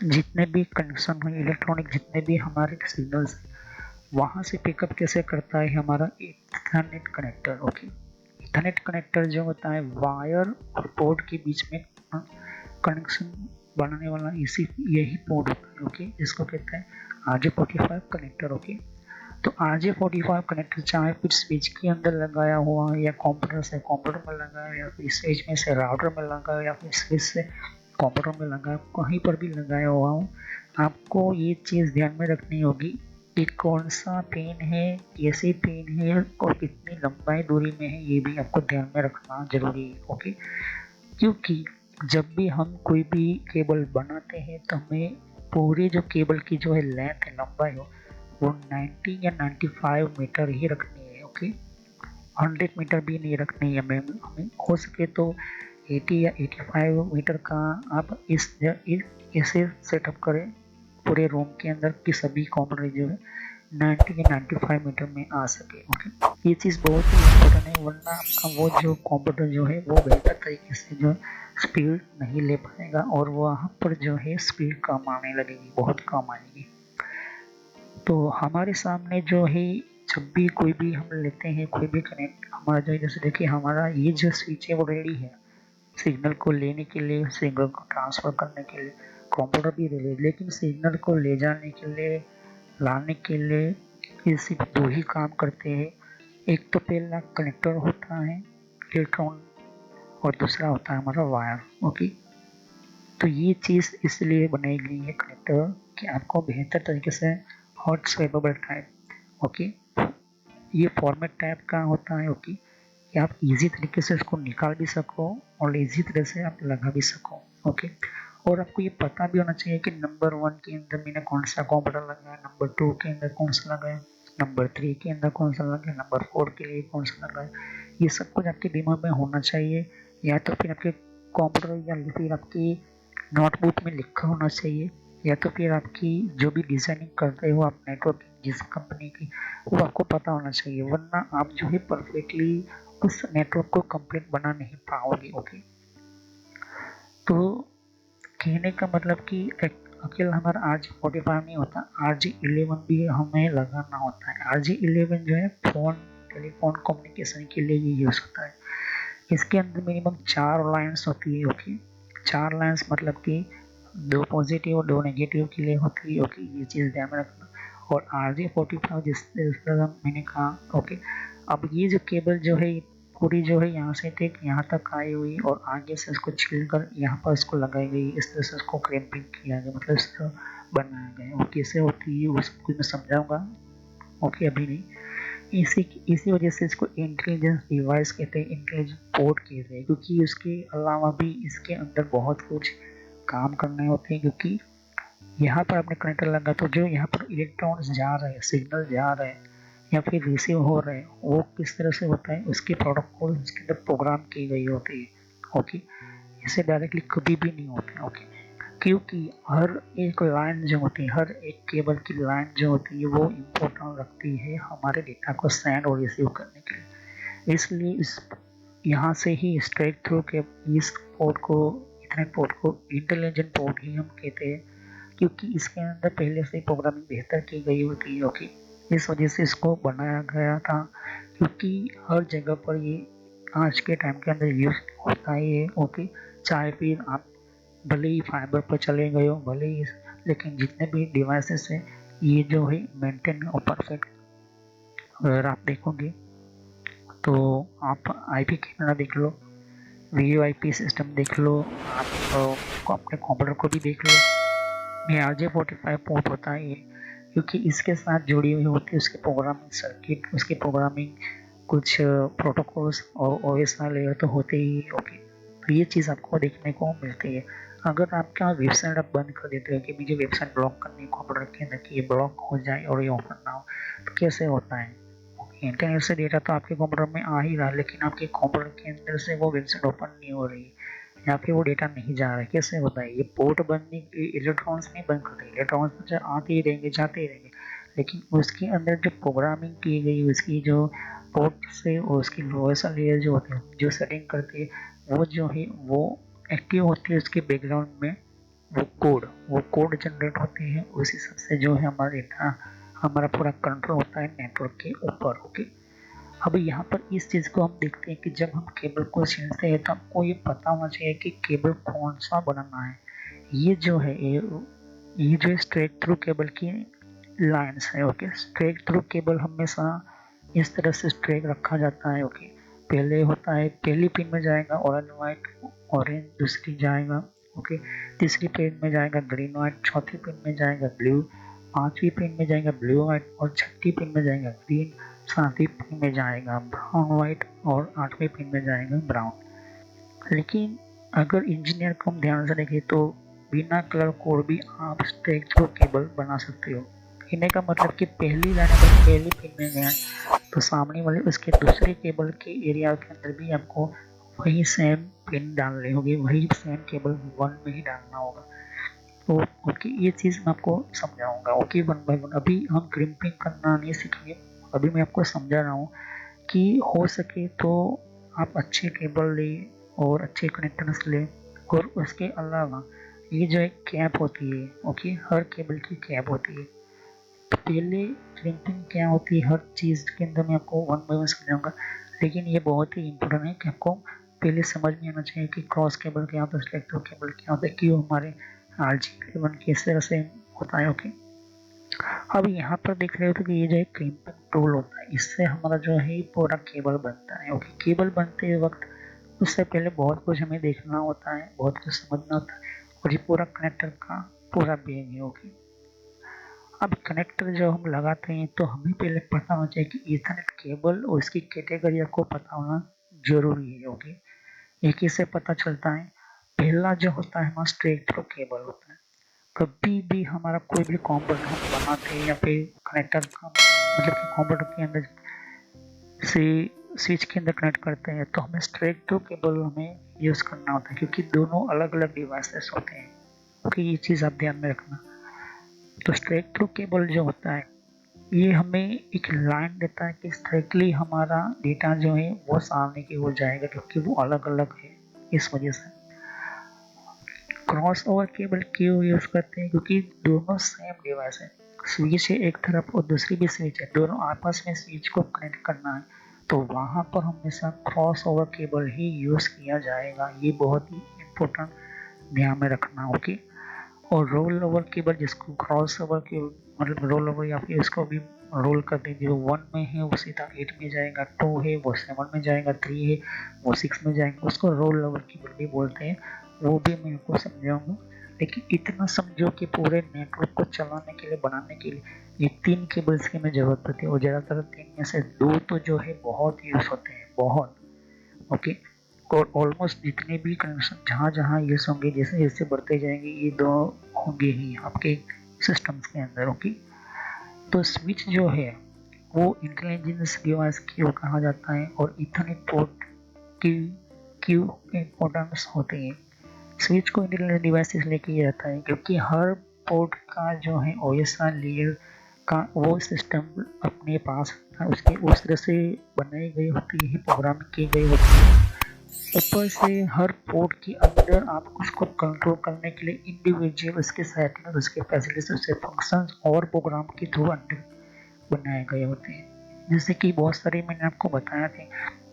जितने भी कनेक्शन हुए, इलेक्ट्रॉनिक जितने भी हमारे सिग्नल्स वहाँ से पिकअप कैसे करता है हमारा Ethernet connector. Okay, Ethernet connector जो होता है वायर और पोर्ट के बीच में कनेक्शन बनाने वाला इसी यही पोर्ट होता है। ओके, इसको कहते हैं RJ45 कनेक्टर। ओके, तो RJ45 कनेक्टर चाहे फिर स्विच के अंदर लगाया हुआ या कंप्यूटर से कंप्यूटर में लगाया या फिर स्विच में से राउटर में लगाया या फिर स्विच से कंप्यूटर में लगाया, कहीं पर भी लगाया हुआ हो, आपको ये चीज़ ध्यान में रखनी होगी कि कौन सा पिन है, कैसे पिन है और कितनी लंबाई दूरी में है, ये भी आपको ध्यान में रखना जरूरी है। ओके, क्योंकि जब भी हम कोई भी केबल बनाते हैं तो हमें पूरे जो केबल की जो है लेंथ है, लंबाई हो, वो 90 या 95 मीटर ही रखनी है। ओके, 100 मीटर भी नहीं रखनी है। हमें हो सके तो 80 या 85 मीटर का आप इसे सेटअप करें पूरे रूम के अंदर कि सभी कंप्यूटर जो है 90 या 95 मीटर में आ सके। ओके, ये चीज़ बहुत ही इम्पोर्टेंट है, वरना आपका वो जो कंप्यूटर जो है वो बेहतर तरीके से जो स्पीड नहीं ले पाएगा और वहाँ पर जो है स्पीड कम आने लगेगी, बहुत कम आएगी। तो हमारे सामने जो है जब भी कोई भी हम लेते हैं कोई भी कनेक्ट, हमारा जो जैसे देखिए हमारा ये जो स्विच है वो रेडी है सिग्नल को लेने के लिए, सिग्नल को ट्रांसफर करने के लिए। कंप्यूटर भी रेडी है, लेकिन सिग्नल को ले जाने के लिए, लाने के लिए ये सिर्फ दो ही काम करते हैं। एक तो पहला कनेक्टर होता है इलेक्ट्रॉन और दूसरा होता है हमारा वायर। ओके, तो ये चीज़ इसलिए बनाई गई है कनेक्टर कि आपको बेहतर तरीके से हॉट स्वैपेबल टाइप, ओके, ये फॉर्मेट टाइप का होता है। ओके, कि आप इजी तरीके से इसको निकाल भी सको और इजी तरह से आप लगा भी सको। ओके, और आपको ये पता भी होना चाहिए कि नंबर 1 के अंदर मैंने कौन सा कंप्यूटर लगाया, नंबर 2 के अंदर कौन सा लगाया, नंबर 3 के अंदर कौन सा लगाया, नंबर 4 के लिए कौन सा लगाया। ये सब कुछ आपके दिमाग में होना चाहिए, या तो फिर आपके कंप्यूटर या फिर आपकी नोटबुक में लिखा होना चाहिए, या तो फिर आपकी जो भी डिजाइनिंग करते हो आप नेटवर्क जिस कंपनी की, वो आपको पता होना चाहिए, वरना आप जो है परफेक्टली उस नेटवर्क को कंप्लीट बना नहीं पाओगे। ओके, तो कहने का मतलब कि अकेला हमारा RJ45 नहीं होता, RJ11 भी हमें लगाना होता है। RJ11 जो है फोन टेलीफोन कम्युनिकेशन के लिए ये यूज होता है। इसके अंदर मिनिमम 4 लाइन्स होती है। ओके, 4 लाइन्स मतलब कि 2 पॉजिटिव और 2 नेगेटिव के लिए होती है। ओके, ये चीज़ ध्यान में रखना। और RJ45 जिस तरह मैंने कहा, ओके, अब ये जो केबल जो है पूरी जो है यहाँ से ठीक यहाँ तक आई हुई और आगे से इसको छील कर यहाँ पर इसको लगाई गई, इस तरह से इसको क्रैम्पिंग किया गया, मतलब इसको बनाया गया। और कैसे होती है वो सब कुछ मैं समझाऊंगा। ओके, अभी नहीं। इसी वजह से इसको इंटेलिजेंस डिवाइस कहते हैं, इंटेलिजेंस पोर्ट कहते हैं, क्योंकि उसके अलावा भी इसके अंदर बहुत कुछ काम करने होते हैं। क्योंकि यहाँ पर आपने कनेक्टर लगा तो जो यहाँ पर इलेक्ट्रॉन्स जा रहे हैं, सिग्नल जा रहे हैं या फिर रिसीव हो रहे हैं, वो किस तरह से होता है, उसके प्रोटोकॉल उसके अंदर प्रोग्राम की गई होती है। ओके, इसे डायरेक्टली कभी भी नहीं होते। ओके, क्योंकि हर एक लाइन जो होती है, हर एक केबल की लाइन जो होती है वो इम्पोर्टेंट रखती है हमारे डेटा को सेंड और रिसीव करने के लिए। इसलिए इस यहाँ से ही स्ट्रेट थ्रू के इस पोर्ट को, इथरनेट पोर्ट को इंटेलिजेंट पोर्ट ही हम कहते हैं, क्योंकि इसके अंदर पहले से प्रोग्रामिंग बेहतर की गई होती है। ओके, इस वजह से इसको बनाया गया था, क्योंकि हर जगह पर ये आज के टाइम के अंदर यूज होता ही है। ओके, चाहे फिर आप भले ही फाइबर पर चले गए हो, भले ही, लेकिन जितने भी डिवाइसेस हैं ये जो है मेंटेन और परफेक्ट। अगर आप देखोगे तो आप IP कैमरा देख लो, VoIP सिस्टम देख लो, आप अपने कंप्यूटर को भी देख लो, ये RJ45 पोर्ट होता है ये, क्योंकि इसके साथ जुड़ी हुई होती है उसकी प्रोग्रामिंग सर्किट, उसकी प्रोग्रामिंग कुछ प्रोटोकॉल्स और OS लेयर तो होते ही। ओके, तो ये चीज़ आपको देखने को मिलती है। अगर आपका वेबसाइट आप बंद कर देते हो कि मुझे वेबसाइट ब्लॉक करनी है कंप्यूटर के अंदर कि ये ब्लॉक हो जाए और ये ओपन ना हो, तो कैसे होता है? इंटरनेट से डेटा तो आपके कंप्यूटर में आ ही रहा है, लेकिन आपके कंप्यूटर के अंदर से वो वेबसाइट ओपन नहीं हो रही, या फिर वो डेटा नहीं जा रहा है। कैसे होता है? ये पोर्ट बंद नहीं, इलेक्ट्रॉन्स नहीं बंद करते, इलेक्ट्रॉन्स आते ही रहेंगे जाते ही रहेंगे, लेकिन उसके अंदर जो प्रोग्रामिंग की गई उसकी जो पोर्ट से और उसकी लोअर लेयर जो होती है जो सेटिंग करती है वो जो है वो एक्टिव होती है उसके बैकग्राउंड में। वो कोड जनरेट होते हैं, उस हिसाब से जो है हमारा डेटा, हमारा पूरा कंट्रोल होता है नेटवर्क के ऊपर। ओके, अब यहाँ पर इस चीज़ को हम देखते हैं कि जब हम केबल को छीलते हैं तो हमको ये पता होना चाहिए कि केबल कौन सा बनाना है। ये जो है ये जो स्ट्रेट थ्रू केबल की लाइन्स है। ओके, स्ट्रेट थ्रू केबल हमेशा इस तरह से स्ट्रेट रखा जाता है। ओके, पहले होता है पहली पिन में जाएगा ऑरेंज वाइट, ऑरेंज दूसरी जाएगा, ओके, तीसरी पिन में जाएगा ग्रीन वाइट, चौथी पिन में जाएगा ब्लू, पांचवी पिन में जाएगा ब्लू वाइट और छठी पिन में जाएगा ग्रीन, सातवीं पिन में जाएगा ब्राउन वाइट और आठवीं पिन में जाएगा ब्राउन। लेकिन अगर इंजीनियर को हम ध्यान से देखें तो बिना कलर कोड भी आप स्ट्रेट थ्रू केबल बना सकते हो। कहने का मतलब कि पहली लाइन अगर पहली पिन में गया तो सामने वाले उसके दूसरे केबल के एरिया के अंदर भी आपको वही सेम पिन डालनी होगी, वही सेम केबल 1 में ही डालना होगा। तो ओके, ये चीज़ मैं आपको समझाऊंगा। Okay, 1 by 1। अभी हम क्रिम्पिंग करना नहीं सीखेंगे, अभी मैं आपको समझा रहा हूँ कि हो सके तो आप अच्छे केबल ले और अच्छे कनेक्टर्स ले। और उसके अलावा ये जो एक कैप होती है, ओके, हर केबल की कैप होती है। तो पहले क्रिम्पिंग क्या होती है हर चीज़ के अंदर मैं आपको 1 बाय 1 समझाऊंगा, लेकिन ये बहुत ही इंपॉर्टेंट है कि आपको पहले समझ में आना चाहिए कि क्रॉस केबल क्या होता है, सिलेक्टिव केबल क्या होता है, क्यों हमारे RG11 किस तरह से होता है। ओके, अब यहाँ पर देख रहे हो तो कि ये जो एक क्रिम्पिंग टूल होता है, इससे हमारा जो है पूरा केबल बनता है। ओके, केबल बनते वक्त उससे पहले बहुत कुछ हमें देखना होता है, बहुत कुछ समझना होता है, और ये पूरा कनेक्टर का पूरा बेग है। ओके, अब कनेक्टर जब हम लगाते हैं तो हमें पहले पता होना चाहिए कि ईथरनेट केबल और इसकी कैटेगरी आपको पता होना जरूरी है। ओके, ये किससे पता चलता है? पहला जो होता है हमारा स्ट्रेट थ्रू केबल होता है। कभी भी हमारा कोई भी कंपोनेंट हम बनाते हैं या फिर कनेक्टर का मतलब कि कंप्यूटर के अंदर से स्विच के अंदर कनेक्ट करते हैं तो हमें स्ट्रेट थ्रू केबल हमें यूज़ करना होता है, क्योंकि दोनों अलग अलग डिवाइसेस होते हैं। ओके, ये चीज़ आप ध्यान में रखना। तो स्ट्रेट थ्रू केबल जो होता है ये हमें एक लाइन देता है कि स्ट्रेटली हमारा डेटा जो है वो सामने की ओर जाएगा, क्योंकि वो अलग अलग है। इस वजह से क्रॉस ओवर केबल क्यों यूज करते हैं? क्योंकि दोनों सेम डिवाइस है, स्विच है एक तरफ और दूसरी भी स्विच है, दोनों आपस में स्विच को कनेक्ट करना है, तो वहां पर हमेशा क्रॉस ओवर केबल ही यूज किया जाएगा। ये बहुत ही इम्पोर्टेंट ध्यान में रखना। ओके, और रोल ओवर केबल जिसको क्रॉस ओवर के मतलब रोल ओवर या फिर इसको भी रोल कर दीजिए, 1 में है वो सीधा 8 में जाएगा, 2 है वो 7 में जाएगा, 3 है वो 6 में जाएगा, उसको रोल ओवर केबल भी बोलते हैं। वो भी मैं आपको समझाऊंगा, लेकिन इतना समझो कि पूरे नेटवर्क को चलाने के लिए बनाने के लिए ये 3 केबल्स की हमें जरूरत पड़ती है, और ज़्यादातर 3 में से 2 तो जो है बहुत यूज होते हैं, बहुत। ओके, और ऑलमोस्ट जितने भी कनेक्शन जहाँ जहाँ यूज होंगे जैसे जैसे बढ़ते जाएंगे ये 2 होंगे ही आपके सिस्टम्स के अंदर। ओके, तो स्विच जो है वो इंटेलिजेंस डिवाइस क्यों कहा जाता है, और इथरनेट पोर्ट की क्यों इम्पोर्टेंस होती है? स्विच को इंटेलिजेंस डिवाइस इसलिए किया जाता है क्योंकि हर पोर्ट का जो है OSI लेयर का वो सिस्टम अपने पास था, उसके उस तरह से बनाई गई होती है, प्रोग्रामिंग की गई होती है। ऊपर से हर पोर्ट के अंदर आप उसको कंट्रोल करने के लिए इंडिविजुअल उसके सेटिंग्स, उसके फैसिलिटीज, उसके फंक्शंस और प्रोग्राम के थ्रू अंदर बनाए गए होते हैं। जैसे कि बहुत सारे मैंने आपको बताया थे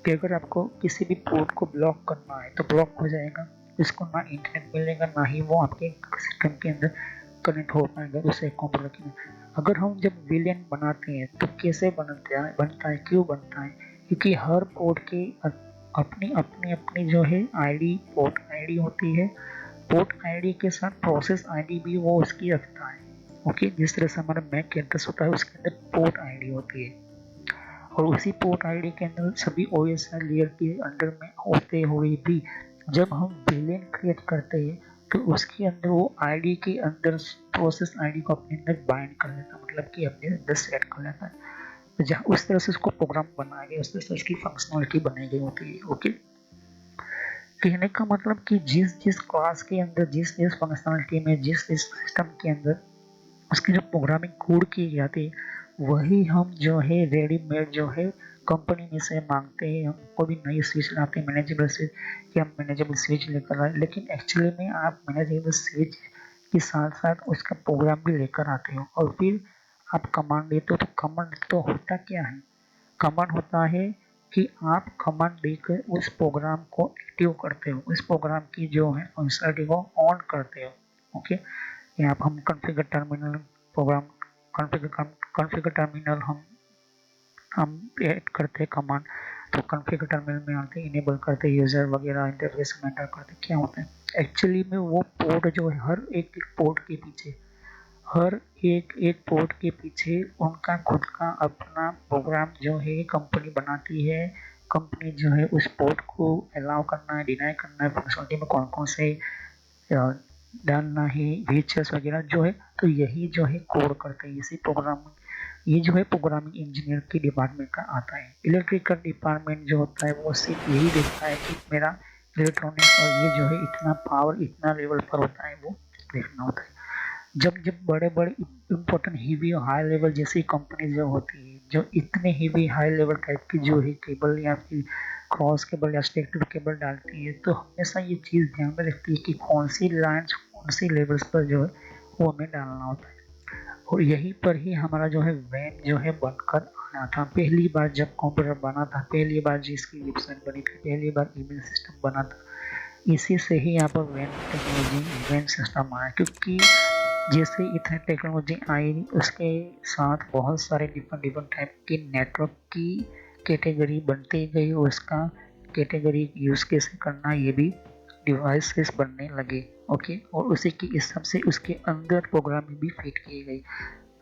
कि अगर आपको किसी भी पोर्ट को ब्लॉक करना है तो ब्लॉक हो जाएगा, इसको ना इंटरनेट मिलेगा ना ही वो आपके सिस्टम के अंदर कनेक्ट हो पाएगा दूसरे कंप्यूटर के अंदर। अगर हम जब विलियन बनाते हैं तो कैसे बनता है, क्यों बनता है? क्योंकि हर पोर्ट की अपनी अपनी अपनी जो है आईडी, पोर्ट आईडी होती है। पोर्ट आईडी के साथ प्रोसेस आईडी भी वो उसकी रखता है। ओके, जिस तरह से हमारा मैक एड्रेस होता है उसके अंदर पोर्ट आईडी होती है, और उसी पोर्ट आईडी के अंदर सभी OSI लेयर के अंडर में होते हुए भी जब हम विलेन क्रिएट करते हैं तो उसके अंदर वो आईडी के अंदर प्रोसेस आईडी को अपने अंदर बाइंड कर लेता है, मतलब कि अपने अंदर सेट कर लेता है। तो जहाँ उस तरह से उसको प्रोग्राम बनाया गया, उस तरह से उसकी फंक्शनलिटी बनाई गई होती है। ओके, कहने का मतलब कि जिस जिस क्लास के अंदर, जिस जिस फंक्शनलिटी में, जिस जिस सिस्टम के अंदर उसकी जो प्रोग्रामिंग कोड की जाती है वही हम जो है रेडीमेड जो है कंपनी में से मांगते हैं। हमको भी नई स्विच लाते हैं, मैनेजेबल स्विच, कि हम मैनेजेबल स्विच लेकर आए, लेकिन एक्चुअली में आप मैनेजेबल स्विच के साथ साथ उसका प्रोग्राम भी लेकर आते हो, और फिर आप कमांड देते हो। तो कमांड तो होता क्या है? कमांड होता है कि आप कमांड देकर उस प्रोग्राम को एक्टिव करते हो, उस प्रोग्राम की जो है फंक्शनलिटी को ऑन करते हो। ओके, यहाँ पर हम configure terminal program, configure terminal हम ऐड करते हैं कमांड, तो कॉन्फ़िगर टर्मिनल में आते इनेबल करते यूजर वगैरह इंटरफेस में एंटर करते। क्या होता है एक्चुअली में वो पोर्ट जो है हर एक पोर्ट के पीछे, हर एक एक पोर्ट के पीछे उनका खुद का अपना प्रोग्राम जो है कंपनी बनाती है। कंपनी जो है उस पोर्ट को अलाउ करना है, डिनाई करना है, फंक्शनलिटी में कौन कौन से डालना है, फीचर्स वगैरह जो है, तो यही जो है कोड करते हैं इसी प्रोग्राम। ये जो है प्रोग्रामिंग इंजीनियर की डिपार्टमेंट का आता है। इलेक्ट्रिकल डिपार्टमेंट जो होता है वो सिर्फ यही देखता है कि मेरा इलेक्ट्रॉनिक्स और ये जो है इतना पावर इतना लेवल पर होता है, वो देखना होता है। जब जब बड़े बड़े इम्पोर्टेंट हेवी और हाई लेवल जैसी कंपनी जो होती है, जो इतने हेवी हाई लेवल टाइप की जो है केबल या फिर क्रॉस केबल या स्टेक्टिव केबल डालती है, तो हमेशा ये चीज़ ध्यान में रखती है कि कौन सी लाइन्स कौन सी लेवल्स पर जो है वो हमें डालना होता है। और यहीं पर ही हमारा जो है वैन जो है बनकर आया था। पहली बार जब कंप्यूटर बना था, पहली बार जिसकी वेबसाइट बनी थी, पहली बार ईमेल सिस्टम बना था, इसी से ही यहाँ पर वैन टेक्नोलॉजी वैन सिस्टम आया। क्योंकि जैसे इतनी टेक्नोलॉजी आई उसके साथ बहुत सारे डिफरेंट डिफरेंट टाइप के नेटवर्क की कैटेगरी बनती गई, उसका कैटेगरी यूज़ कैसे करना ये भी डिवाइसेस बनने लगे। ओके, और उसी के हिसाब से उसके अंदर प्रोग्रामिंग भी फिट की गई।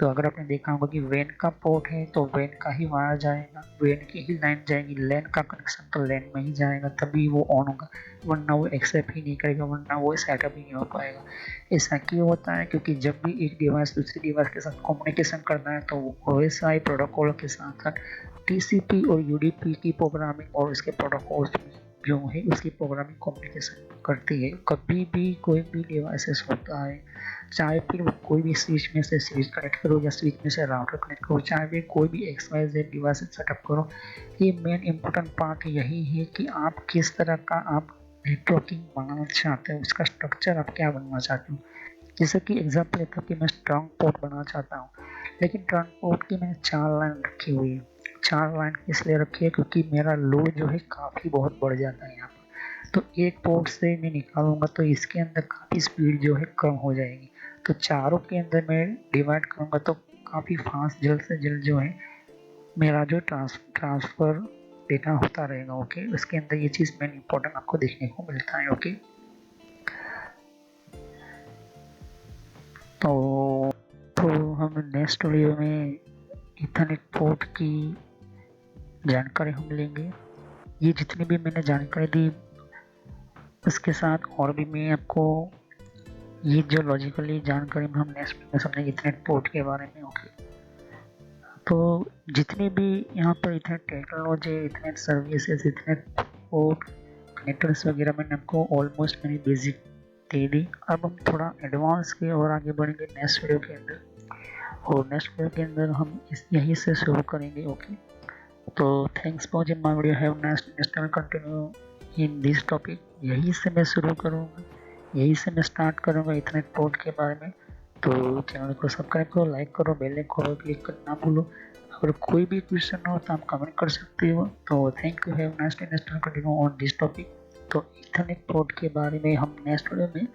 तो अगर आपने देखा होगा कि वैन का पोर्ट है तो वैन का ही वायर जाएगा, वैन की ही लाइन जाएगी, लैन का कनेक्शन तो लैन में ही जाएगा, तभी वो ऑन होगा, वरना वो एक्सेप्ट ही नहीं करेगा, वरना वो सेटअप ही नहीं हो पाएगा। ऐसा क्यों होता है? क्योंकि जब भी एक डिवाइस दूसरी डिवाइस के साथ कम्युनिकेशन करना है तो OSI प्रोटोकॉल के साथ साथ TCP और UDP की प्रोग्रामिंग और उसके प्रोटोकॉल्स जो है उसकी प्रोग्रामिंग कम्युनिकेशन करती है। कभी भी कोई भी डिवाइसेस होता है, चाहे फिर कोई भी स्विच में से स्विच कनेक्ट करो या स्विच में से राउटर कनेक्ट करो, चाहे फिर कोई भी XYZ डिवाइस सेटअप करो, ये मेन इम्पोर्टेंट पार्ट यही है कि आप किस तरह का आप नेटवर्किंग बनाना चाहते हो, उसका स्ट्रक्चर आप क्या बनना चाहते हो। जैसे कि एग्जाम्पल लेता हूँ कि मैं स्ट्रॉन्ग पोर्ट बनाना चाहता हूँ, लेकिन स्ट्रॉन्ग पोर्ट की मैंने 4 लाइन रखी हुई है। 4 लाइन इसलिए रखी है क्योंकि मेरा लोड जो है काफ़ी बहुत बढ़ जाता है यहाँ पर। तो एक पोर्ट से मैं निकालूंगा तो इसके अंदर काफ़ी स्पीड जो है कम हो जाएगी। तो चारों के अंदर मैं डिवाइड करूँगा तो काफ़ी फास्ट जल्द से जल्द जो है मेरा जो ट्रांसफ़र डेटा होता रहेगा। ओके, उसके अंदर ये चीज़ मेन इम्पोर्टेंट आपको देखने को मिलता है। ओके, तो हम नेक्स्ट वीडियो में इथरनेट पोर्ट की जानकारी हम लेंगे। ये जितनी भी मैंने जानकारी दी उसके साथ और भी मैं आपको ये जो लॉजिकली जानकारी में हम नेक्स्ट में समझेंगे इथरनेट पोर्ट के बारे में। ओके, तो जितनी भी यहाँ पर Ethernet technology, Ethernet services, Ethernet port connectors वगैरह मैंने आपको ऑलमोस्ट मैंने बेसिक दे दी। अब हम थोड़ा एडवांस के और आगे बढ़ेंगे नेक्स्ट वीडियो के अंदर, और नेक्स्ट वीडियो के अंदर हम यहीं से शुरू करेंगे। ओके, तो thanks for watching my video. Have next time continue in this topic. यहीं से मैं शुरू करूँगा, यहीं से मैं स्टार्ट करूँगा इथरनेट पोर्ट के बारे में। तो चैनल को सब्सक्राइब करो, लाइक करो, बेल आइकन को क्लिक करना ना भूलो। अगर कोई भी क्वेश्चन हो तो आप कमेंट कर सकते हो। तो thank you. Have nice day. Next time continue on this topic. तो इथरनेट पोर्ट के बारे में हम नेक्स्ट वीडियो में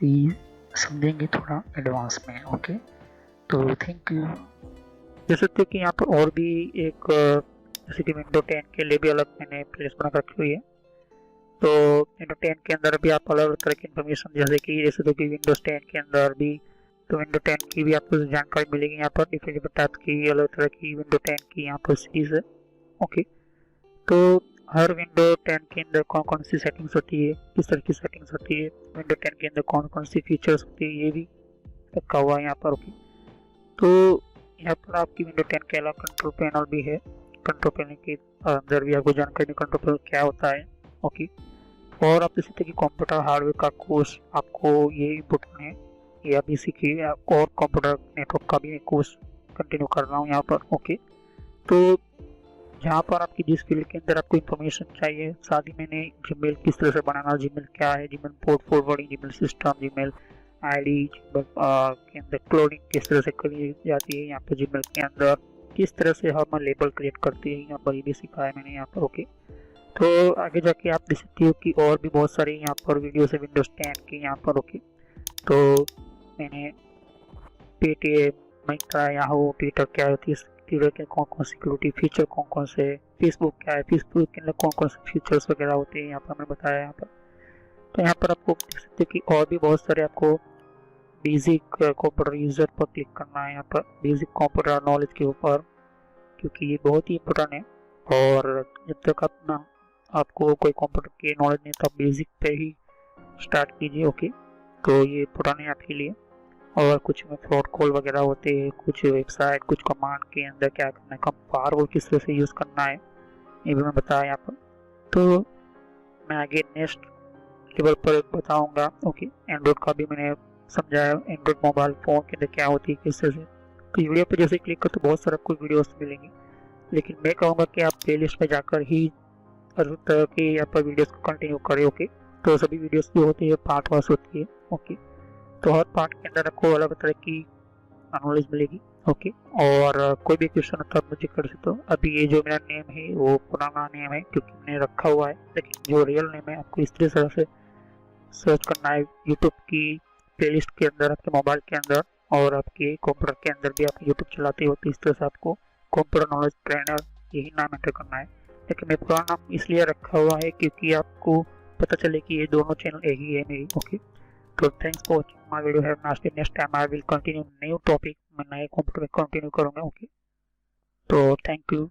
ही समझेंगे थोड़ा एडवांस में। ओके, तो थैंक यू। देख सकते हो कि यहाँ पर और भी एक जैसे कि विंडो 10 के लिए भी अलग मैंने प्लेलिस्ट बना रखी हुई है। तो विंडो 10 के अंदर भी आप अलग अलग तरह की इन्फॉर्मेशन जैसे तो कि विंडोज 10 के अंदर भी तो विंडो 10 की भी आपको जानकारी मिलेगी। यहाँ पर डिफरेंट डिफरेंट टाइप की अलग तरह की विंडो 10 की यहाँ पर सीरीज है। ओके, तो हर विंडो 10 के अंदर कौन कौन सी सेटिंग्स होती है, किस तरह की सेटिंग्स होती है, विंडो 10 के अंदर कौन कौन सी फीचर्स होती है, ये भी रखा हुआ है यहाँ पर। ओके, तो यहाँ पर आपकी विंडो 10 के अलावा कंट्रोल पैनल भी है। कंट्रोल पैनल के अंदर भी आपको जानकारी कंट्रोल पैनल क्या होता है। ओके, और आप जैसे कि कंप्यूटर हार्डवेयर का कोर्स आपको ये इम्पोर्टेंट है, ये अभी सीखिए। और कंप्यूटर नेटवर्क का भी एक कोर्स कंटिन्यू कर रहा हूँ यहाँ पर। ओके, तो जहाँ पर आपकी जिस फील्ड के अंदर आपको इन्फॉर्मेशन चाहिए, साथ ही मैंने जीमेल किस तरह से बनाना, जीमेल क्या है, Gmail port forwarding, Gmail system, Gmail ID के अंदर क्लोनिंग किस तरह से करी जाती है, यहाँ पर जीमेल के अंदर किस तरह से हम लेबल क्रिएट करते हैं, यहाँ पर ये भी सिखाया मैंने यहाँ पर। ओके, तो आगे जाके आप देख सकते हो कि और भी बहुत सारे यहाँ पर वीडियोस है विंडोज 10 के यहाँ पर। ओके, तो मैंने पेटीएम, मिंत्रा, याहू, ट्विटर क्या होती है, ट्विटर के कौन कौन सिक्योरिटी फीचर कौन कौन से, फेसबुक क्या है, फेसबुक के अंदर कौन कौन से फीचर्स वगैरह होते हैं यहाँ पर मैंने बताया यहाँ पर। तो यहाँ पर आपको देख सकते हैं कि और भी बहुत सारे आपको बेसिक कंप्यूटर यूजर पर क्लिक करना है यहाँ पर, बेसिक कंप्यूटर नॉलेज के ऊपर, क्योंकि ये बहुत ही इम्पोर्टेंट है। और जब तक अपना आपको कोई कंप्यूटर की नॉलेज नहीं तो आप बेसिक पे ही स्टार्ट कीजिए। ओके, तो ये पुराने आपके लिए। और कुछ में फ्रॉड कॉल वगैरह होते हैं, कुछ वेबसाइट, कुछ कमांड के अंदर क्या करना है, कम फायरवॉल किस तरह से यूज़ करना है, ये भी मैं बताया यहाँ पर। तो मैं आगे नेक्स्ट लेवल पर बताऊंगा। ओके, एंड्रॉयड का भी मैंने समझाया, एंड्रॉयड मोबाइल फ़ोन के अंदर क्या होती है किस तरह से। तो वीडियो पर जैसे क्लिक कर तो बहुत सारा कुछ वीडियोस मिलेंगे, लेकिन मैं कहूँगा कि आप प्ले लिस्ट में जाकर ही हर तरह के यहाँ पर वीडियोस को कंटिन्यू करें। ओके, तो सभी वीडियोस जो होती है पार्ट वाइज होती है। ओके, तो हर पार्ट के अंदर आपको अलग तरह की नॉलेज मिलेगी। ओके, और कोई भी क्वेश्चन होता है मुझे कर सकते हो। अभी ये जो मेरा नेम है वो पुराना नेम है क्योंकि मैंने रखा हुआ है, लेकिन जो रियल नेम है आपको इस तरह से सर्च करना है यूट्यूब की प्लेलिस्ट के अंदर, आपके मोबाइल के अंदर, और आपके कंप्यूटर के अंदर भी आप यूट्यूब चलाते हो तो इस तरह से आपको कंप्यूटर नॉलेज ट्रेनर यही नाम एंटर करना है। लेकिन मैं पुराना नाम इसलिए रखा हुआ है क्योंकि आपको पता चले कि ये दोनों चैनल एक ही है मेरी। ओके, तो thanks for watching my video. Have nice day. Next time I will continue new topic, मैं नए कंप्यूटर में कंटिन्यू करूँगा। ओके, तो थैंक यू।